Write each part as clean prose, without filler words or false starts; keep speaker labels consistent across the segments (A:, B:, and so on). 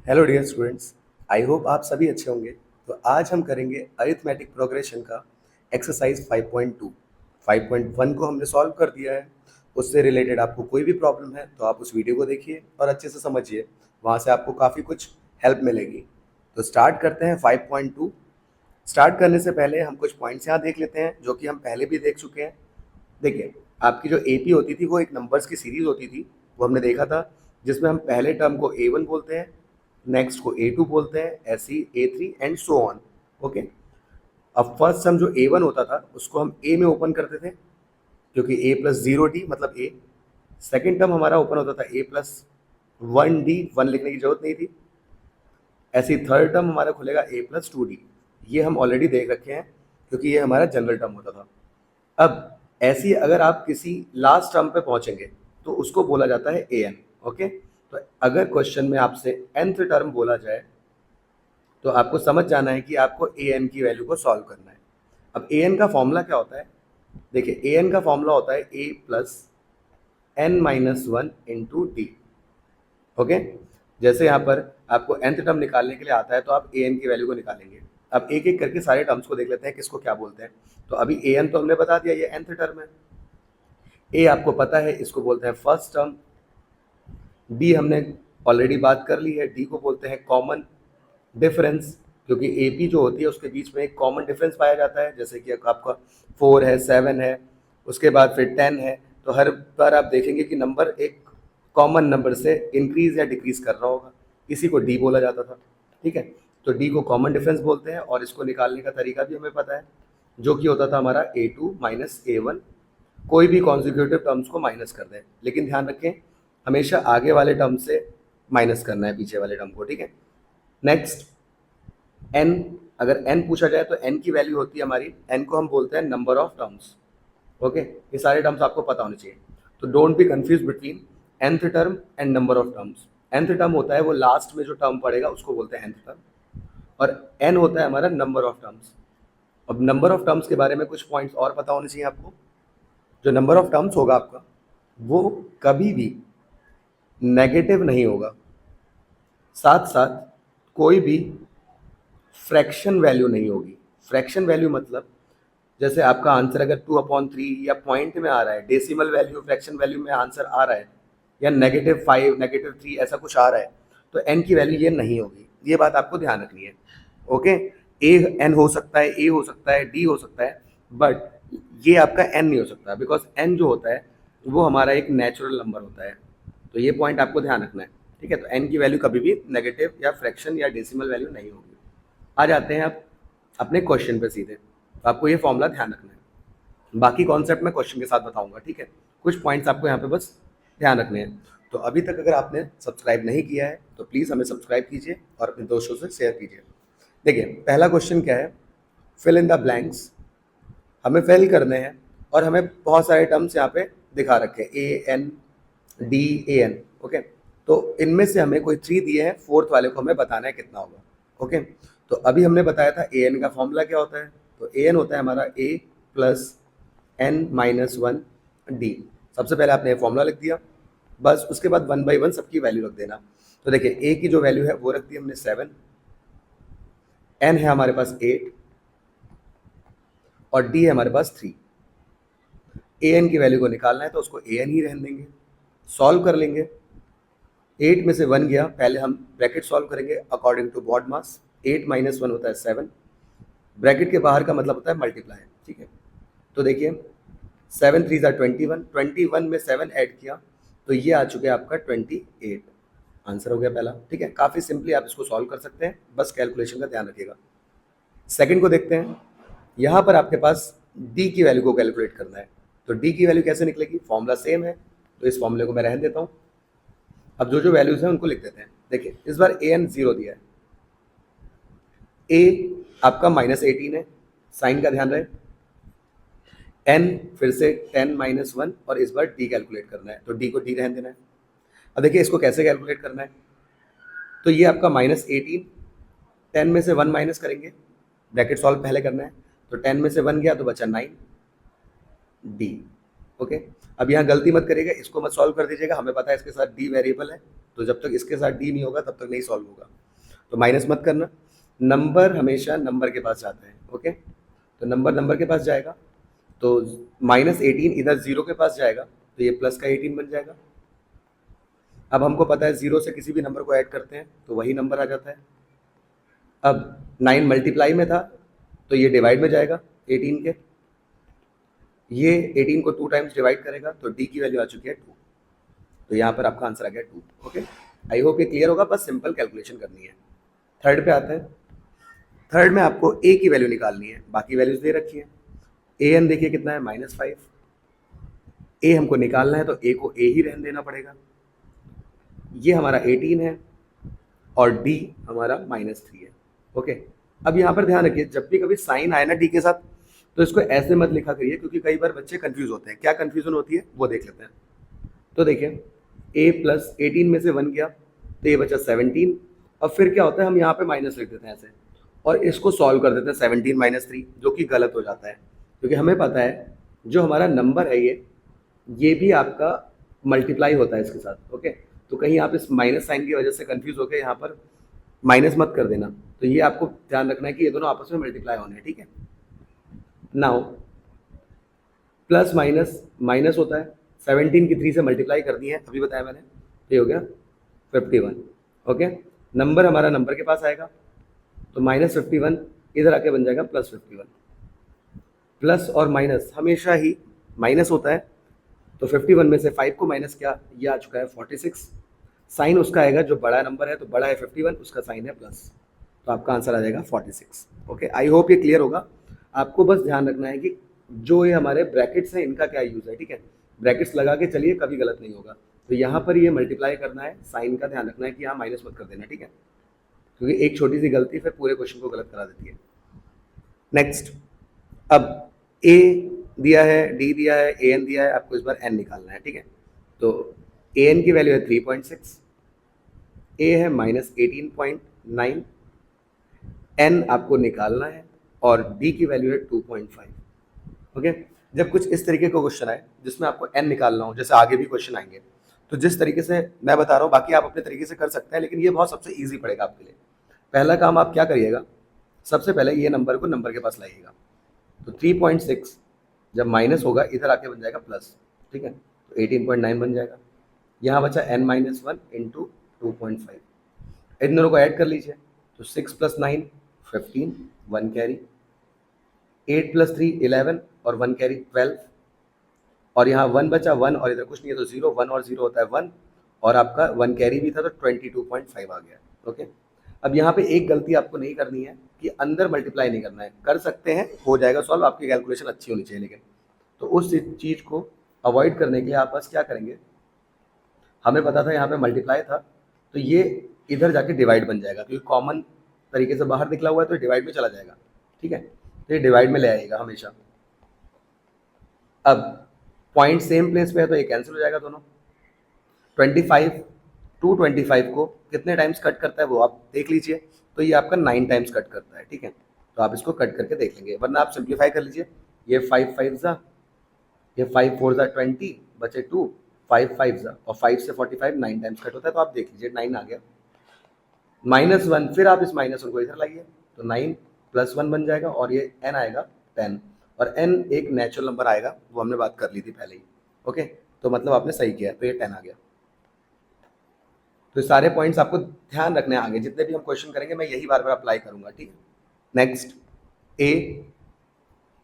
A: Hello dear students, I hope आप सभी अच्छे होंगे। तो आज हम करेंगे अरिथमेटिक प्रोग्रेशन का एक्सरसाइज 5.2। 5.1 को हमने सॉल्व कर दिया है। उससे रिलेटेड आपको कोई भी प्रॉब्लम है तो आप उस वीडियो को देखिए और अच्छे से समझिए, वहाँ से आपको काफ़ी कुछ हेल्प मिलेगी। तो स्टार्ट करते हैं 5.2। स्टार्ट करने से पहले हम कुछ पॉइंट्स यहाँ देख लेते हैं जो कि हम पहले भी देख चुके हैं। देखिए, आपकी जो एपी होती थी वो एक नंबर्स की सीरीज होती थी, वो हमने देखा था, जिसमें हम पहले टर्म को ए वन बोलते हैं, नेक्स्ट को ए टू बोलते हैं, ऐसे ही a three and so on. Okay. अब फर्स्ट टर्म जो ए वन होता था उसको हम ए में ओपन करते थे, क्योंकि ए प्लस जीरो डी मतलब ए। सेकेंड टर्म हमारा ओपन होता था ए प्लस वन डी, वन लिखने की जरूरत नहीं थी। ऐसे ही थर्ड टर्म हमारा खुलेगा ए प्लस टू डी। ये हम ऑलरेडी देख रखे हैं क्योंकि ये हमारा जनरल टर्म होता था। अब ऐसी अगर आप किसी लास्ट टर्म पे पहुंचेंगे तो उसको बोला जाता है ए एन। ओके। तो अगर क्वेश्चन में आपसे nth टर्म बोला जाए तो आपको समझ जाना है कि आपको ए एन की वैल्यू को सॉल्व करना है। अब ए एन का फॉर्मूला क्या होता है? देखिए, ए एन का फॉर्मूला होता है a plus N minus one into D. Okay. जैसे यहाँ पर आपको nth टर्म निकालने के लिए आता है तो आप ए एन की वैल्यू को निकालेंगे। अब एक एक करके सारे टर्म्स को देख लेते हैं किसको क्या बोलते हैं। तो अभी ए एन तो हमने बता दिया, ये nth टर्म है। ए आपको पता है, इसको बोलते हैं फर्स्ट टर्म। डी हमने ऑलरेडी बात कर ली है, डी को बोलते हैं कॉमन डिफरेंस, क्योंकि ए पी जो होती है उसके बीच में एक कॉमन डिफरेंस पाया जाता है, जैसे कि आपका 4 है, 7 है, उसके बाद फिर 10 है। तो हर बार आप देखेंगे कि नंबर एक कॉमन नंबर से इंक्रीज या डिक्रीज कर रहा होगा, इसी को डी बोला जाता था। ठीक है। तो डी को कॉमन डिफरेंस बोलते हैं और इसको निकालने का तरीका भी हमें पता है, जो कि होता था हमारा ए टू माइनस ए वन। कोई भी कॉन्जिक्यूटिव टर्म्स को माइनस कर दें, लेकिन ध्यान रखें हमेशा आगे वाले टर्म से माइनस करना है पीछे वाले टर्म को। ठीक है। नेक्स्ट एन, अगर एन पूछा जाए तो एन की वैल्यू होती है हमारी, एन को हम बोलते हैं नंबर ऑफ टर्म्स। ओके। ये सारे टर्म्स आपको पता होने चाहिए। तो don't be confuse between nth term and number of terms. nth term होता है वो लास्ट में जो टर्म पड़ेगा उसको बोलते हैं nth टर्म, और n होता है हमारा नंबर ऑफ टर्म्स। अब नंबर ऑफ टर्म्स के बारे में कुछ पॉइंट्स और पता होने चाहिए आपको। जो नंबर ऑफ टर्म्स होगा आपका, वो कभी भी नेगेटिव नहीं होगा। साथ साथ कोई भी फ्रैक्शन वैल्यू नहीं होगी। फ्रैक्शन वैल्यू मतलब जैसे आपका आंसर अगर 2/3 या पॉइंट में आ रहा है, डेसिमल वैल्यू फ्रैक्शन वैल्यू में आंसर आ रहा है, या -5 -3 ऐसा कुछ आ रहा है, तो एन की वैल्यू ये नहीं होगी। ये बात आपको ध्यान रखनी है। ओके। ए एन हो सकता है, ए हो सकता है, डी हो सकता है, बट ये आपका एन नहीं हो सकता, बिकॉज एन जो होता है वो हमारा एक नेचुरल नंबर होता है। तो ये पॉइंट आपको ध्यान रखना है। ठीक है। तो एन की वैल्यू कभी भी नेगेटिव या फ्रैक्शन या डेसिमल वैल्यू नहीं होगी। आ जाते हैं आप अपने क्वेश्चन पे सीधे। तो आपको ये फॉर्मूला ध्यान रखना है, बाकी कॉन्सेप्ट मैं क्वेश्चन के साथ बताऊंगा। ठीक है। कुछ पॉइंट्स आपको यहाँ पे बस ध्यान रखने हैं। तो अभी तक अगर आपने सब्सक्राइब नहीं किया है तो प्लीज़ हमें सब्सक्राइब कीजिए और अपने दोस्तों से शेयर कीजिए। देखिए, पहला क्वेश्चन क्या है, फिल इन द ब्लैंक्स। हमें फिल करने हैं और हमें बहुत सारे टर्म्स यहाँ पे दिखा रखे हैं, a n d a n. Okay. तो इनमें से हमें कोई 3 दिए हैं, फोर्थ वाले को हमें बताना है कितना होगा। ओके। तो अभी हमने बताया था ए एन का फॉर्मूला क्या होता है। तो ए एन होता है हमारा a plus N minus one d. सबसे पहले आपने फॉर्मूला लिख दिया, बस उसके बाद 1/1 सबकी वैल्यू रख देना। तो देखिए, ए की जो वैल्यू है वो रख दी हमने 7, एन है हमारे पास 8 और डी है हमारे पास 3। ए एन की वैल्यू को निकालना है तो उसको ए एन ही रहने देंगे, सॉल्व कर लेंगे। 8 में से 1 गया, पहले हम ब्रैकेट सॉल्व करेंगे according to BODMAS. 8 minus 1 होता है 7, ब्रैकेट के बाहर का मतलब होता है मल्टीप्लाई। ठीक है। तो देखिए, 7 3 21, 21 में 7 ऐड किया तो ये आ चुके आपका 28। आंसर हो गया पहला। ठीक है। काफ़ी सिंपली आप इसको सॉल्व कर सकते हैं, बस कैलकुलेशन का ध्यान रखिएगा। सेकंड को देखते हैं। यहाँ पर आपके पास डी की वैल्यू को कैलकुलेट करना है। तो डी की वैल्यू कैसे निकलेगी? फॉर्मूला सेम है, तो इस फॉर्मूले को मैं रहने देता हूँ। अब जो जो वैल्यूज हैं उनको लिख देते हैं। देखिए, इस बार ए एन 0 दिया है, ए आपका -18 है, साइन का ध्यान रहे। एन फिर से 10 माइनस 1 और इस बार डी कैलकुलेट करना है, तो डी को डी रहने देना है। अब देखिए, इसको कैसे कैलकुलेट करना है। तो ये आपका -18, 10 में से 1 माइनस करेंगे, ब्रैकेट सॉल्व पहले करना है। तो 10 में से 1 गया तो बचा 9 डी। ओके। अब यहाँ गलती मत करिएगा, इसको मत सॉल्व कर दीजिएगा, हमें पता है इसके साथ डी वेरिएबल है, तो जब तक इसके साथ डी नहीं होगा तब तक नहीं सॉल्व होगा। तो माइनस मत करना, नंबर हमेशा नंबर के पास जाता है। ओके, तो नंबर नंबर के पास जाएगा, तो -18 इधर 0 के पास जाएगा, तो ये प्लस का 18 बन जाएगा। अब हमको पता है 0 से किसी भी नंबर को ऐड करते हैं तो वही नंबर आ जाता है। अब 9 मल्टीप्लाई में था तो ये डिवाइड में जाएगा 18 के, ये 18 को 2 टाइम्स डिवाइड करेगा तो डी की वैल्यू आ चुकी है 2, तो यहाँ पर आपका आंसर आ गया 2। ओके, आई होप ये क्लियर होगा, बस सिंपल कैलकुलेशन करनी है। थर्ड पे आते हैं। थर्ड में आपको ए की वैल्यू निकालनी है, बाकी वैल्यूज दे रखी है। ए एन देखिए कितना है, -5। ए हमको निकालना है तो ए को ए ही रहने देना पड़ेगा, ये हमारा 18 है और डी हमारा -3 है। ओके, अब यहाँ पर ध्यान रखिए, जब भी कभी साइन आए ना डी के साथ तो इसको ऐसे मत लिखा करिए, क्योंकि कई बार बच्चे कंफ्यूज होते हैं। क्या कंफ्यूजन होती है वो देख लेते हैं। तो देखिए a प्लस 18 में से 1 गया तो ये बचा 17। अब फिर क्या होता है, हम यहाँ पे माइनस लिख देते हैं ऐसे और इसको सॉल्व कर देते हैं 17 - 3, जो कि गलत हो जाता है, क्योंकि हमें पता है जो हमारा नंबर है ये भी आपका मल्टीप्लाई होता है इसके साथ। ओके, तो कहीं आप इस माइनस साइन की वजह से कंफ्यूज होकर यहाँ पर माइनस मत कर देना। तो ये आपको ध्यान रखना है कि ये दोनों आपस में मल्टीप्लाई होने हैं, ठीक है। नाउ प्लस माइनस माइनस होता है, 17 की 3 से मल्टीप्लाई कर दी है, अभी बताया मैंने, ये हो गया 51। ओके, नंबर हमारा नंबर के पास आएगा तो -51 इधर आके बन जाएगा +51। प्लस और माइनस हमेशा ही माइनस होता है, तो 51 में से 5 को माइनस किया, ये आ चुका है 46। साइन उसका आएगा जो बड़ा नंबर है, तो बड़ा है 51, उसका साइन है प्लस, तो आपका आंसर आ जाएगा 46। ओके, आई होप ये क्लियर होगा। आपको बस ध्यान रखना है कि जो ये हमारे ब्रैकेट्स हैं इनका क्या यूज़ है, ठीक है। ब्रैकेट्स लगा के चलिए, कभी गलत नहीं होगा। तो यहाँ पर ये मल्टीप्लाई करना है, साइन का ध्यान रखना है कि यहाँ माइनस मत कर देना, ठीक है, क्योंकि एक छोटी सी गलती फिर पूरे क्वेश्चन को गलत करा देती है। नेक्स्ट, अब ए दिया है, डी दिया है, ए एन दिया है, आपको इस बार एन निकालना है, ठीक है। तो ए एन की वैल्यू है 3.6, ए है -18.9, एन आपको निकालना है और डी की वैल्यू है 2.5। ओके, जब कुछ इस तरीके का क्वेश्चन आए जिसमें आपको एन निकालना हो, जैसे आगे भी क्वेश्चन आएंगे, तो जिस तरीके से मैं बता रहा हूँ, बाकी आप अपने तरीके से कर सकते हैं, लेकिन ये बहुत सबसे ईजी पड़ेगा आपके लिए। पहला काम आप क्या करिएगा, सबसे पहले ये नंबर को नंबर के पास लाइएगा, तो 3.6 जब माइनस होगा इधर आके बन जाएगा प्लस, ठीक है, तो 18.9 बन जाएगा। यहाँ बचा n-1 इंटू 2.5, इन दोनों को ऐड कर लीजिए, तो 6 + 9 15, 1 कैरी, 8 + 3 11 और 1 कैरी 12, और यहाँ 1 बचा, 1 और इधर कुछ नहीं है तो 0, 1 और 0 होता है 1, और आपका 1 कैरी भी था तो 22.5 आ गया। ओके, अब यहाँ पे एक गलती आपको नहीं करनी है कि अंदर मल्टीप्लाई नहीं करना है, कर सकते हैं, हो जाएगा सॉल्व, आपकी कैलकुलेशन अच्छी होनी चाहिए, लेकिन तो उस चीज़ को अवॉइड करने के लिए आप बस क्या करेंगे, हमें पता था यहाँ पे मल्टीप्लाई था तो ये इधर जाके डिवाइड बन जाएगा, क्योंकि कॉमन तरीके से बाहर निकला हुआ है तो डिवाइड में चला जाएगा, ठीक है, तो ये डिवाइड में ले आएगा हमेशा। अब पॉइंट सेम प्लेस पे है तो ये कैंसिल हो जाएगा दोनों। 25 टू 25 को कितने टाइम्स कट करता है वो आप देख लीजिए, तो ये आपका 9 टाइम्स कट करता है, ठीक है, तो आप इसको कट करके देख लेंगे, वरना आप सिंप्लीफाई कर लीजिए, ये 5 5 ज़ा, ये 5 4 ज़ा 20 बचे 2, 5 5 ज़ा, और 5 से 45 9 टाइम्स कट होता है, तो आप देख लीजिए 9 आ गया। -1, फिर आप इस -1 को इधर लाइए, तो 9 + 1 बन जाएगा, और ये n आएगा 10, और n एक नेचुरल नंबर आएगा, वो हमने बात कर ली थी पहले ही। ओके, तो मतलब आपने सही किया, तो ये 10 आ गया। तो सारे पॉइंट्स आपको ध्यान रखने हैं, आगे जितने भी हम क्वेश्चन करेंगे मैं यही बार बार अप्लाई करूंगा, ठीक है। नेक्स्ट, ए,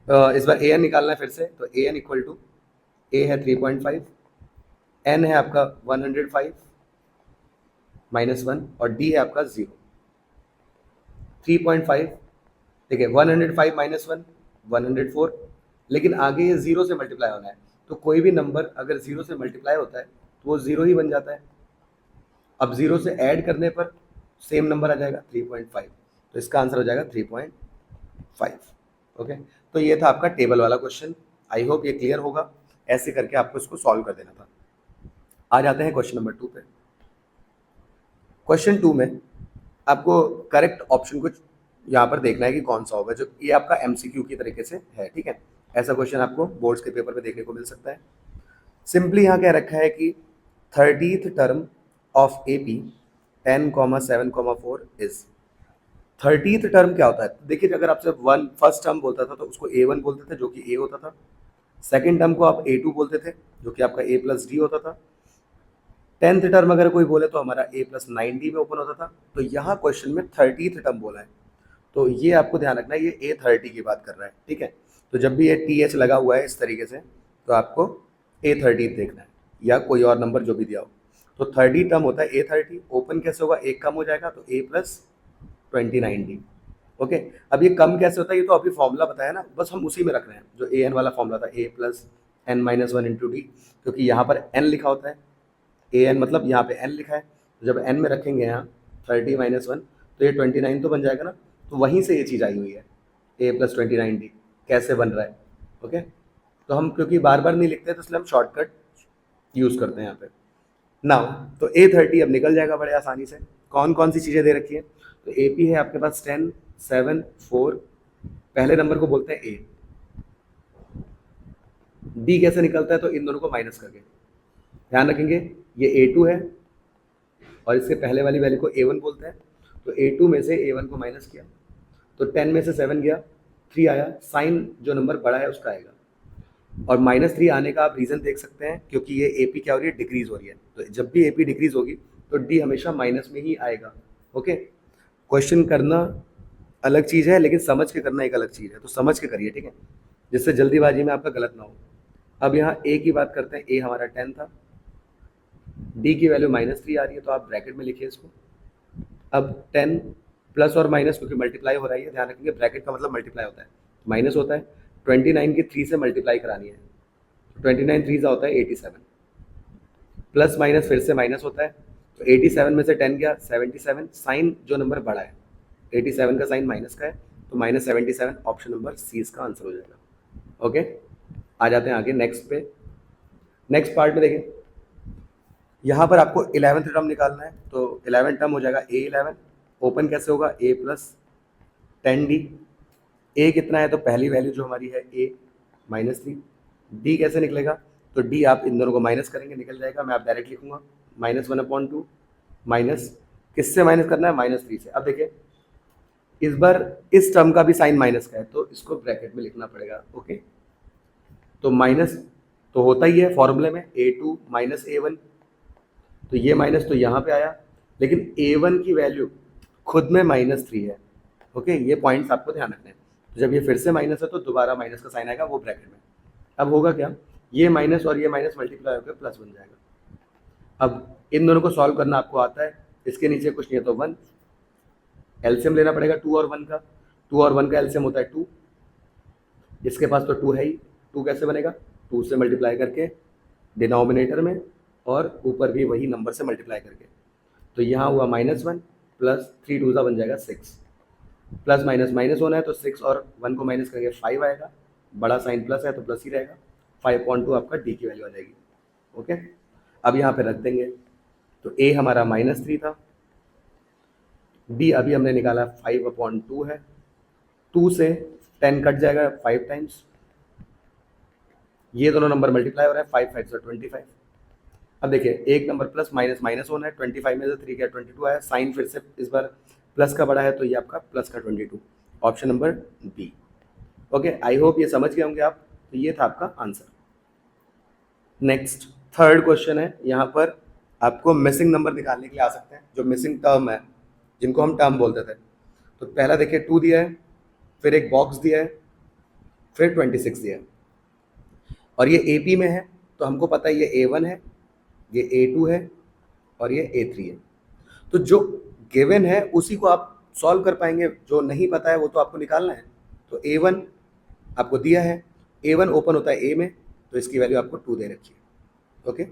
A: इस बार ए एन निकालना है फिर से, तो ए एन इक्वल टू, ए है 3.5, एन है आपका 105 -1, और डी है आपका 0। 3.5, देखिए 105 -1 104, लेकिन आगे ये 0 से मल्टीप्लाई होना है, तो कोई भी नंबर अगर 0 से मल्टीप्लाई होता है तो वो 0 ही बन जाता है। अब 0 से ऐड करने पर सेम नंबर आ जाएगा 3.5, तो इसका आंसर हो जाएगा 3.5। ओके, तो ये था आपका टेबल वाला क्वेश्चन, आई होप ये क्लियर होगा, ऐसे करके आपको इसको सॉल्व कर देना था। आ जाते हैं क्वेश्चन नंबर 2 पे। क्वेश्चन 2 में आपको करेक्ट ऑप्शन कुछ यहाँ पर देखना है कि कौन सा होगा, जो ये आपका MCQ की तरीके से है, ठीक है, ऐसा क्वेश्चन आपको बोर्ड्स के पेपर में देखने को मिल सकता है। सिंपली यहाँ क्या रखा है कि 30th term of AP 10,7,4 is 30th term क्या होता है? देखिए, अगर आपसे वन फर्स्ट टर्म बोलता था तो उसको A1 बोलते थे, जो कि A होता था। सेकंड टर्म को आप A2 बोलते थे, जो कि आपका A प्लस डी होता था। 10th टर्म अगर कोई बोले तो हमारा A प्लस 9D में ओपन होता था। तो यहाँ क्वेश्चन में 30th टर्म बोला है, तो ये आपको ध्यान रखना है, ये A30 की बात कर रहा है, ठीक है। तो जब भी ये TH लगा हुआ है इस तरीके से, तो आपको A30 देखना है, या कोई और नंबर जो भी दिया हो। तो 30 टर्म होता है A30, ओपन कैसे होगा? एक कम हो जाएगा तो A प्लस 29D। ओके, अब ये कम कैसे होता है? ये तो अभी फॉर्मूला बताया ना, बस हम उसी में रख रहे हैं जो AN वाला फॉर्मूला था, A plus n-1 into D, क्योंकि यहाँ पर n लिखा होता है, AN मतलब यहाँ पे n लिखा है, तो जब n में रखेंगे यहाँ 30-1, तो ये 29 तो बन जाएगा ना। तो वहीं से ये चीज़ आई हुई है, A प्लस 29D कैसे बन रहा है। ओके, तो हम क्योंकि बार बार नहीं लिखते तो इसलिए हम शॉर्टकट यूज़ करते हैं यहाँ पे। नाउ तो A30 अब निकल जाएगा बड़े आसानी से। कौन कौन सी चीज़ें दे रखी है? तो AP है आपके पास 10, 7, 4, पहले नंबर को बोलते हैं A। D कैसे निकलता है? तो इन दोनों को माइनस करके। ध्यान रखेंगे, ये A2 है और इसके पहले वाली वैल्यू को A1 बोलते हैं। तो A2 में से A1 को माइनस किया, तो 10 में से 7 गया, 3 आया, साइन जो नंबर बड़ा है उसका आएगा। और -3 आने का आप रीज़न देख सकते हैं, क्योंकि ये AP क्या हो रही है? डिक्रीज हो रही है। तो जब भी AP डिक्रीज होगी तो D हमेशा माइनस में ही आएगा। ओके, क्वेश्चन करना अलग चीज़ है, लेकिन समझ के करना एक अलग चीज़ है, तो समझ के करिए, ठीक है, जिससे जल्दीबाजी में आपका गलत ना हो। अब यहाँ A की बात करते हैं, A हमारा 10 था, D की वैल्यू -3 आ रही है, तो आप ब्रैकेट में लिखिए इसको। अब 10 प्लस और माइनस, क्योंकि मल्टीप्लाई हो रही है, ध्यान रखेंगे ब्रैकेट का मतलब मल्टीप्लाई होता है, माइनस होता है। 29 की 3 से मल्टीप्लाई करानी है, 29 3 होता है 87, प्लस माइनस फिर से माइनस होता है, तो 87 में से 10 गया 77, साइन जो नंबर बड़ा है 87 का साइन माइनस का है, तो -77 ऑप्शन नंबर सी इसका आंसर हो जाएगा। ओके, आ जाते हैं आगे नेक्स्ट पे। नेक्स्ट पार्ट में देखें, यहाँ पर आपको 11th टर्म निकालना है, तो 11th टर्म हो जाएगा A11, ओपन कैसे होगा? A plus 10D। A कितना है? तो पहली वैल्यू जो हमारी है A -3। D कैसे निकलेगा? तो D आप इन दोनों को माइनस करेंगे, निकल जाएगा, मैं आप डायरेक्ट लिखूंगा -1/2, माइनस किससे माइनस करना है? -3 से। अब देखिए, इस बार इस टर्म का भी साइन माइनस का है, तो इसको ब्रैकेट में लिखना पड़ेगा। ओके, तो माइनस तो होता ही है फॉर्मूले में, A2 माइनस A1, तो ये माइनस तो यहाँ पे आया, लेकिन A1 की वैल्यू खुद में -3 है। ओके, ये पॉइंट्स आपको ध्यान रखने हैं। तो जब ये फिर से माइनस है तो दोबारा माइनस का साइन आएगा, वो ब्रैकेट में। अब होगा क्या? ये माइनस और ये माइनस मल्टीप्लाई होकर प्लस बन जाएगा। अब इन दोनों को सॉल्व करना आपको आता है, इसके नीचे कुछ नहीं है तो 1, एलसीएम लेना पड़ेगा 2 और 1 का, 2 और 1 का एलसीएम होता है 2, इसके पास तो 2 है ही, 2 कैसे बनेगा? 2 से मल्टीप्लाई करके डिनोमिनेटर में, और ऊपर भी वही नंबर से मल्टीप्लाई करके। तो यहाँ हुआ -1 प्लस 3 2 बन जाएगा 6, प्लस माइनस माइनस होना है तो 6 और 1 को माइनस करेंगे 5 आएगा, बड़ा साइन प्लस है तो प्लस ही रहेगा, 5.2 आपका D की वैल्यू आ जाएगी। ओके, अब यहाँ पे रख देंगे, तो A हमारा -3 था, D अभी हमने निकाला 5/2 है, 2 से 10 कट जाएगा 5 टाइम्स, ये दोनों नंबर मल्टीप्लाई हो रहा है, 5 5 से 25। अब देखिए, एक नंबर प्लस माइनस माइनस होना है, 25 में से 3 गया 22 आया, साइन फिर से इस बार प्लस का बड़ा है, तो ये आपका प्लस का 22, option number B. Okay, I hope ये समझ गए होंगे आप। तो ये था आपका आंसर। नेक्स्ट थर्ड क्वेश्चन है, यहाँ पर आपको मिसिंग नंबर निकालने के लिए आ सकते हैं, जो मिसिंग टर्म है, जिनको हम टर्म बोलते थे। तो पहला देखिए 2 दिया है, फिर एक बॉक्स दिया है, फिर 26 दिया है, और ये AP में है, तो हमको पता है ये A1 है, ये A2 है, और ये A3 है। तो जो गिवन है उसी को आप सॉल्व कर पाएंगे, जो नहीं पता है वो तो आपको निकालना है। तो A1 आपको दिया है, A1 ओपन होता है A में, तो इसकी वैल्यू आपको 2 दे रखी है। ओके,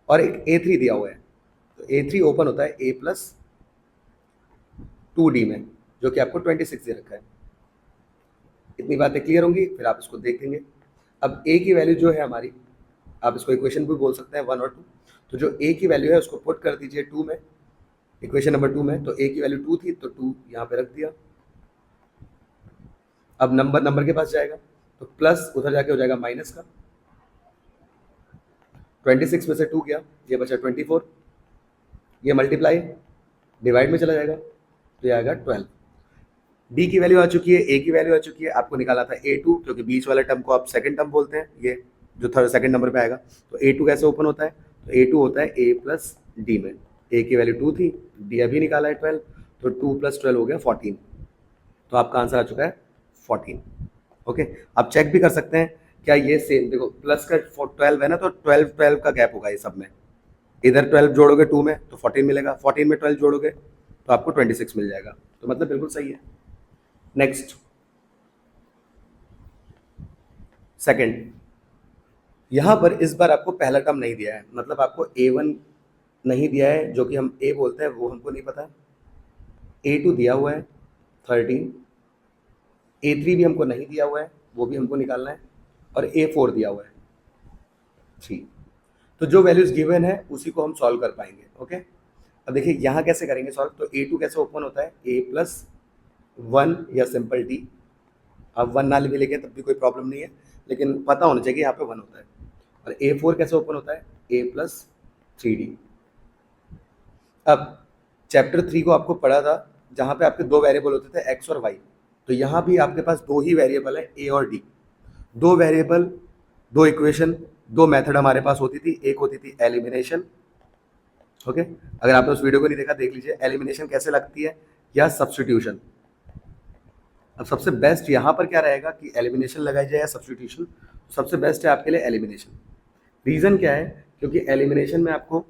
A: और एक A3 दिया हुआ है, तो A3 ओपन होता है A प्लस 2D में, जो कि आपको 26 दे रखा है। इतनी बातें क्लियर होंगी, फिर आप इसको देख लेंगे। अब A की वैल्यू जो है हमारी, आप इसको इक्वेशन भी बोल सकते हैं 1 और 2, तो जो A की वैल्यू है उसको पुट कर दीजिए 2 में, इक्वेशन नंबर 2 में। तो A की वैल्यू 2 थी, तो 2 यहाँ पे रख दिया। अब नंबर के पास जाएगा, तो प्लस उधर जाके हो जाएगा माइनस का, 26 में से 2 गया, ये बचा 24, ये मल्टीप्लाई डिवाइड में चला जाएगा तो ये आएगा 12। डी की वैल्यू आ चुकी है, ए की वैल्यू आ चुकी है, आपको निकाला था A2 क्योंकि बीच वाले टर्म को आप सेकंड टर्म बोलते हैं, ये जो थर्ड सेकंड नंबर पे आएगा। तो A2 कैसे ओपन होता है, तो A2 होता है A प्लस डी में, A की वैल्यू 2 थी, डी अभी निकाला है 12, तो 2 प्लस 12 हो गया 14। तो आपका आंसर आ चुका है 14। ओके, आप चेक भी कर सकते हैं क्या ये सेम, देखो प्लस का 12 है ना, तो 12 का गैप होगा ये सब में, इधर 12 जोड़ोगे 2 में तो 14 मिलेगा, 14 में 12 जोड़ोगे तो आपको 26 मिल जाएगा, तो मतलब बिल्कुल सही है। नेक्स्ट सेकंड, यहां पर इस बार आपको पहला टर्म नहीं दिया है, मतलब आपको A1 नहीं दिया है, जो कि हम A बोलते हैं, वो हमको नहीं पता। A2 दिया हुआ है 13, A3 भी हमको नहीं दिया हुआ है, वो भी हमको निकालना है, और A4 दिया हुआ है 3। तो जो वैल्यूज गिवन है उसी को हम सॉल्व कर पाएंगे। ओके, अब देखिए यहाँ कैसे करेंगे सॉल्व, तो A2 कैसे ओपन होता है, A प्लस 1 या सिंपल डी, अब 1 ना भी लेंगे तब भी कोई प्रॉब्लम नहीं है, लेकिन पता होना चाहिए यहाँ पे 1 होता है। और A4 कैसे ओपन होता है, A प्लस 3D। अब चैप्टर 3 को आपको पढ़ा था, जहाँ पे आपके दो वेरिएबल होते थे x और y, तो यहाँ भी आपके पास दो ही वेरिएबल है A और D। दो वेरिएबल, दो इक्वेशन, दो मेथड हमारे पास होती थी, एक होती थी एलिमिनेशन। ओके, अगर आपने उस वीडियो को नहीं देखा देख लीजिए, एलिमिनेशन कैसे लगती है, या सब्सटीट्यूशन। अब सबसे बेस्ट यहाँ पर क्या रहेगा कि एलिमिनेशन लगाई जाए या सब्सटीट्यूशन, सबसे बेस्ट है आपके लिए एलिमिनेशन। रीज़न क्या है, क्योंकि एलिमिनेशन में आपको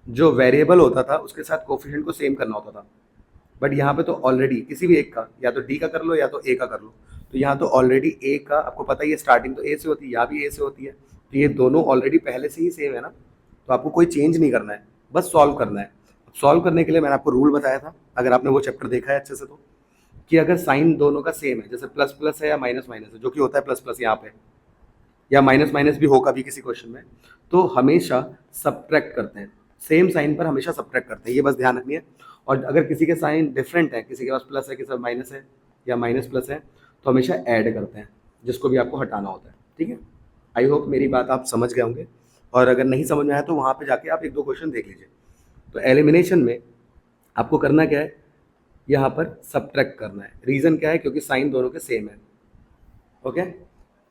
A: जो वेरिएबल होता था उसके साथ कोफिशिएंट को सेम करना होता था, बट यहाँ पे तो ऑलरेडी किसी भी एक का, या तो डी का कर लो या तो ए का कर लो, तो यहाँ तो ऑलरेडी ए का, आपको पता ही है स्टार्टिंग तो ए से होती है, यहाँ भी ए से होती है, तो ये दोनों ऑलरेडी पहले से ही सेम है ना, तो आपको कोई चेंज नहीं करना है, बस सॉल्व करना है। सॉल्व करने के लिए मैंने आपको रूल बताया था, अगर आपने वो चैप्टर देखा है अच्छे से, तो कि अगर साइन दोनों का सेम है, जैसे प्लस प्लस है या माइनस माइनस है, जो कि होता है प्लस प्लस यहाँ पे, या माइनस माइनस भी होगा भी किसी क्वेश्चन में, तो हमेशा सब्ट्रैक्ट करते हैं, सेम साइन पर हमेशा सब्ट्रैक्ट करते हैं, ये बस ध्यान रखनी है। और अगर किसी के साइन डिफरेंट है, किसी के पास प्लस है, किसी का माइनस है या माइनस प्लस है, तो हमेशा ऐड करते हैं, जिसको भी आपको हटाना होता है। ठीक है, आई होप मेरी बात आप समझ गए होंगे, और अगर नहीं समझ में आया तो वहाँ पे जाके आप एक दो क्वेश्चन देख लीजिए। तो एलिमिनेशन में आपको करना क्या है, यहाँ पर सब्ट्रैक्ट करना है। रीज़न क्या है, क्योंकि साइन दोनों के सेम है। ओके,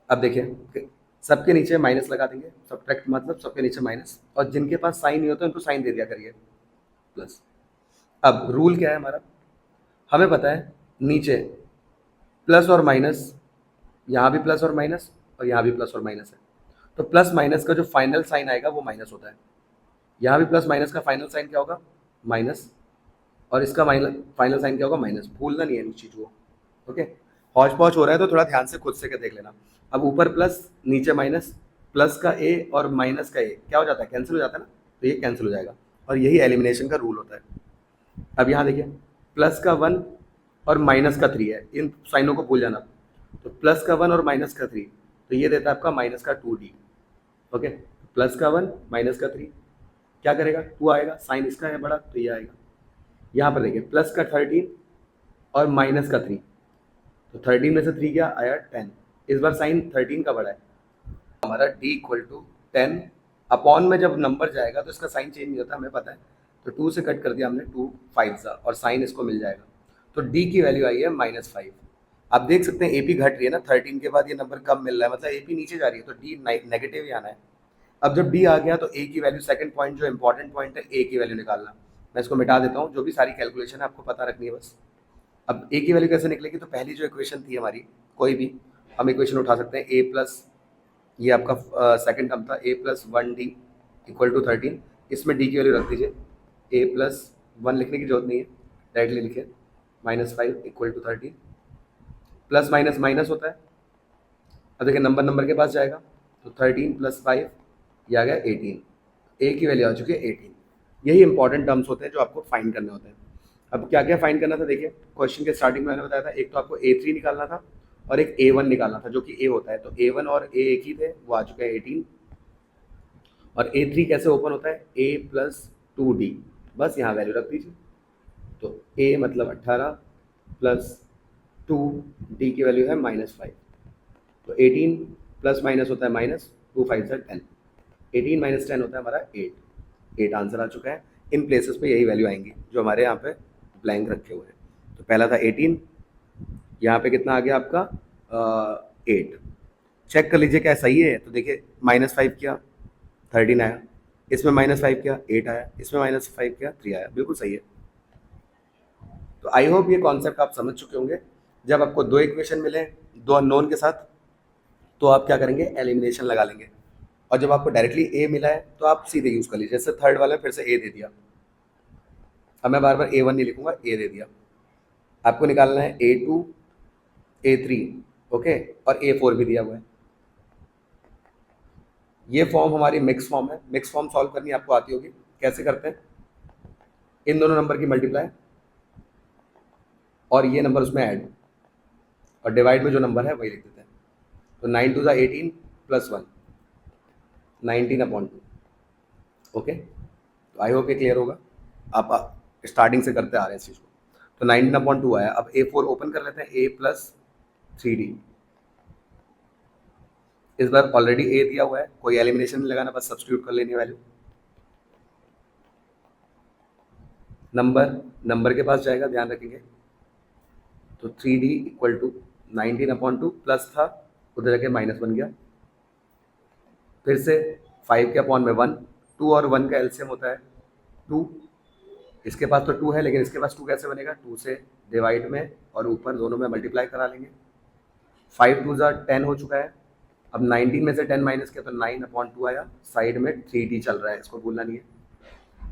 A: अब देखिए सबके नीचे माइनस लगा देंगे, सब्ट्रैक्ट मतलब सबके नीचे माइनस, और जिनके पास साइन नहीं होता उनको साइन दे दिया करिए प्लस। अब रूल क्या है हमारा, हमें पता है नीचे प्लस और माइनस, यहाँ भी प्लस और माइनस और यहाँ भी प्लस और माइनस है, तो प्लस माइनस का जो फाइनल साइन आएगा वो माइनस होता है। यहाँ भी प्लस माइनस का फाइनल साइन क्या होगा, माइनस, और इसका फाइनल साइन क्या होगा, माइनस। भूलना नहीं है इस चीज़ को। ओके, हौच पौच हो रहा है तो थोड़ा ध्यान से खुद से के देख लेना। अब ऊपर प्लस नीचे माइनस, प्लस का ए और माइनस का ए क्या हो जाता है, कैंसिल हो जाता है ना, तो ये कैंसिल हो जाएगा, और यही एलिमिनेशन का रूल होता है। अब यहाँ देखिए प्लस का 1 और माइनस का 3 है, इन साइनों को भूल जाना। तो प्लस का 1 और माइनस का 3, तो ये देता है आपका माइनस का 2D। ओके, प्लस का 1 माइनस का 3 क्या करेगा, 2 आएगा, साइन इसका है बड़ा तो ये आएगा। यहाँ पर देखिए प्लस का 13 और माइनस का 3, तो 13 में से 3 क्या आया, 10। इस बार साइन 13 का बड़ा है, हमारा d इक्वल टू 10 अपॉन में जब नंबर जाएगा तो इसका साइन चेंज नहीं होता, हमें पता है, तो 2 से कट कर दिया हमने, 2 5 सा, और साइन इसको मिल जाएगा, तो d की वैल्यू आई है -5। आप देख सकते हैं AP घट रही है ना, 13 के बाद ये नंबर कम मिल रहा है, मतलब AP नीचे जा रही है, तो d नेगेटिव ही आना है। अब जब d आ गया तो a की वैल्यू, सेकंड पॉइंट जो इंपॉर्टेंट पॉइंट है, a की वैल्यू निकालना। मैं इसको मिटा देता हूँ, जो भी सारी कैलकुलेशन है आपको पता रखनी है बस। अब a की वैल्यू कैसे निकलेगी, तो पहली जो इक्वेशन थी हमारी, कोई भी हम इक्वेशन उठा सकते हैं, a प्लस, ये आपका सेकंड टर्म था, a plus 1d equal to 13, इसमें d की वैल्यू रख दीजिए, a प्लस 1 लिखने की जरूरत नहीं है, डायरेक्टली लिखिए -5 equal to 13, plus minus minus होता है। अब देखिए नंबर के पास जाएगा, तो 13 प्लस 5 ये आ गया 18, a की वैल्यू आ चुकी है 18। यही इंपॉर्टेंट टर्म्स होते हैं जो आपको फाइंड करने होते हैं। अब क्या क्या फाइंड करना था, देखिए क्वेश्चन के स्टार्टिंग में मैंने बताया था, एक तो आपको A3 निकालना था और एक A1 निकालना था, जो कि A होता है, तो A1 और A एक ही थे, वो आ चुके हैं 18। और A3 कैसे ओपन होता है, A प्लस 2D, बस यहाँ वैल्यू रख दीजिए, तो A मतलब 18 प्लस 2D की वैल्यू है -5, तो 18 प्लस माइनस होता है माइनस, 2 5 10, 18 माइनस 10 होता है हमारा 8। 8 आंसर आ चुका है। इन प्लेसेस पे यही वैल्यू आएंगी जो हमारे यहाँ पे ब्लैंक रखे हुए हैं। तो पहला था 18, यहाँ पे कितना आ गया आपका 8। चेक कर लीजिए क्या सही है। तो देखिए -5 किया 13 आया, इसमें -5 किया 8 आया, इसमें -5 किया 3 आया, बिल्कुल सही है। तो आई होप ये कॉन्सेप्ट आप समझ चुके होंगे। जब आपको दो इक्वेशन मिले दो अननोन के साथ, तो आप क्या करेंगे, एलिमिनेशन लगा लेंगे। और जब आपको डायरेक्टली ए मिला है तो आप सीधे यूज कर लीजिए। जैसे थर्ड वाले में फिर से ए दे दिया, अब मैं बार बार A1 नहीं लिखूंगा, ए दे दिया। आपको निकालना है A2 A3, ओके, और A4 भी दिया हुआ है। ये फॉर्म हमारी मिक्स फॉर्म है। मिक्स फॉर्म सॉल्व करनी आपको आती होगी। कैसे करते हैं, इन दोनों नंबर की मल्टीप्लाई और ये नंबर उसमें ऐड, और डिवाइड में जो नंबर है वही लिख देते हैं। तो 9 2 18 प्लस 1 19/2। ओके, तो आई होप ये क्लियर होगा। आप स्टार्टिंग से करते आ रहे हैं इस चीज़ को। तो 19/2 आया। अब A4 ओपन कर लेते हैं, A+3D। इस बार ऑलरेडी ए दिया हुआ है, कोई एलिमिनेशन नहीं लगाना, बस सब्स्टिट्यूट कर लेनी वैल्यू। नंबर के पास जाएगा, ध्यान रखेंगे। तो 3D इक्वल टू 19/2 प्लस था, उधर जाके माइनस बन गया। फिर से 5 के अपॉन में 1, 2 और 1 का एलसीएम होता है 2। इसके पास तो 2 है, लेकिन इसके पास 2 कैसे बनेगा, 2 से डिवाइड में और ऊपर दोनों में मल्टीप्लाई करा लेंगे। 5 2 10 हो चुका है। अब 19 में से 10 माइनस किया तो 9/2 आया। साइड में 3D चल रहा है, इसको भूलना नहीं है।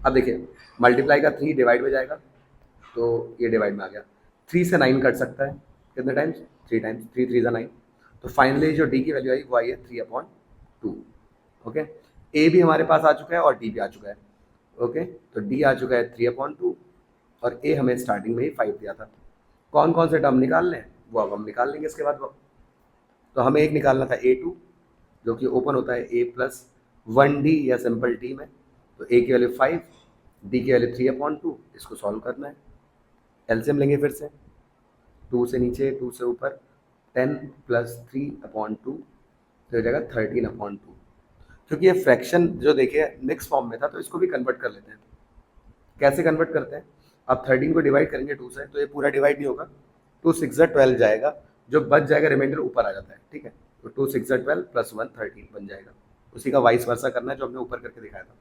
A: अब देखिए मल्टीप्लाई का 3 डिवाइड में जाएगा, तो ये डिवाइड में आ गया। 3 से 9 कट सकता है कितने टाइम्स, 3 टाइम्स। 3 3 9। तो फाइनली जो डी की वैल्यू आई वो आई है 3/2। ओके, ए भी हमारे पास आ चुका है और डी भी आ चुका है। ओके, तो डी आ चुका है 3/2 और ए हमें स्टार्टिंग में ही 5 दिया था। कौन कौन से टर्म निकालने हैं वो अब हम निकाल लेंगे इसके बाद। तो हमें एक निकालना था A2, जो कि ओपन होता है A+1D या सिंपल डी में। तो ए की वैल्यू 5, डी की वैल्यू 3/2। इसको सॉल्व करना है। एलसीएम लेंगे फिर से, 2 से नीचे 2 से ऊपर, 10 + 3/2 तो हो जाएगा 13/2। क्योंकि ये फ्रैक्शन जो देखिए मिक्स फॉर्म में था, तो इसको भी कन्वर्ट कर लेते हैं। कैसे कन्वर्ट करते हैं, आप 13 को डिवाइड करेंगे 2 से, तो ये पूरा डिवाइड नहीं होगा, 2 6 12 जाएगा, जो बच जाएगा रिमाइंडर ऊपर आ जाता है। ठीक है, तो 2 6 12 + 1 13 बन जाएगा। उसी का वाइस वर्सा करना है जो हमने ऊपर करके दिखाया था।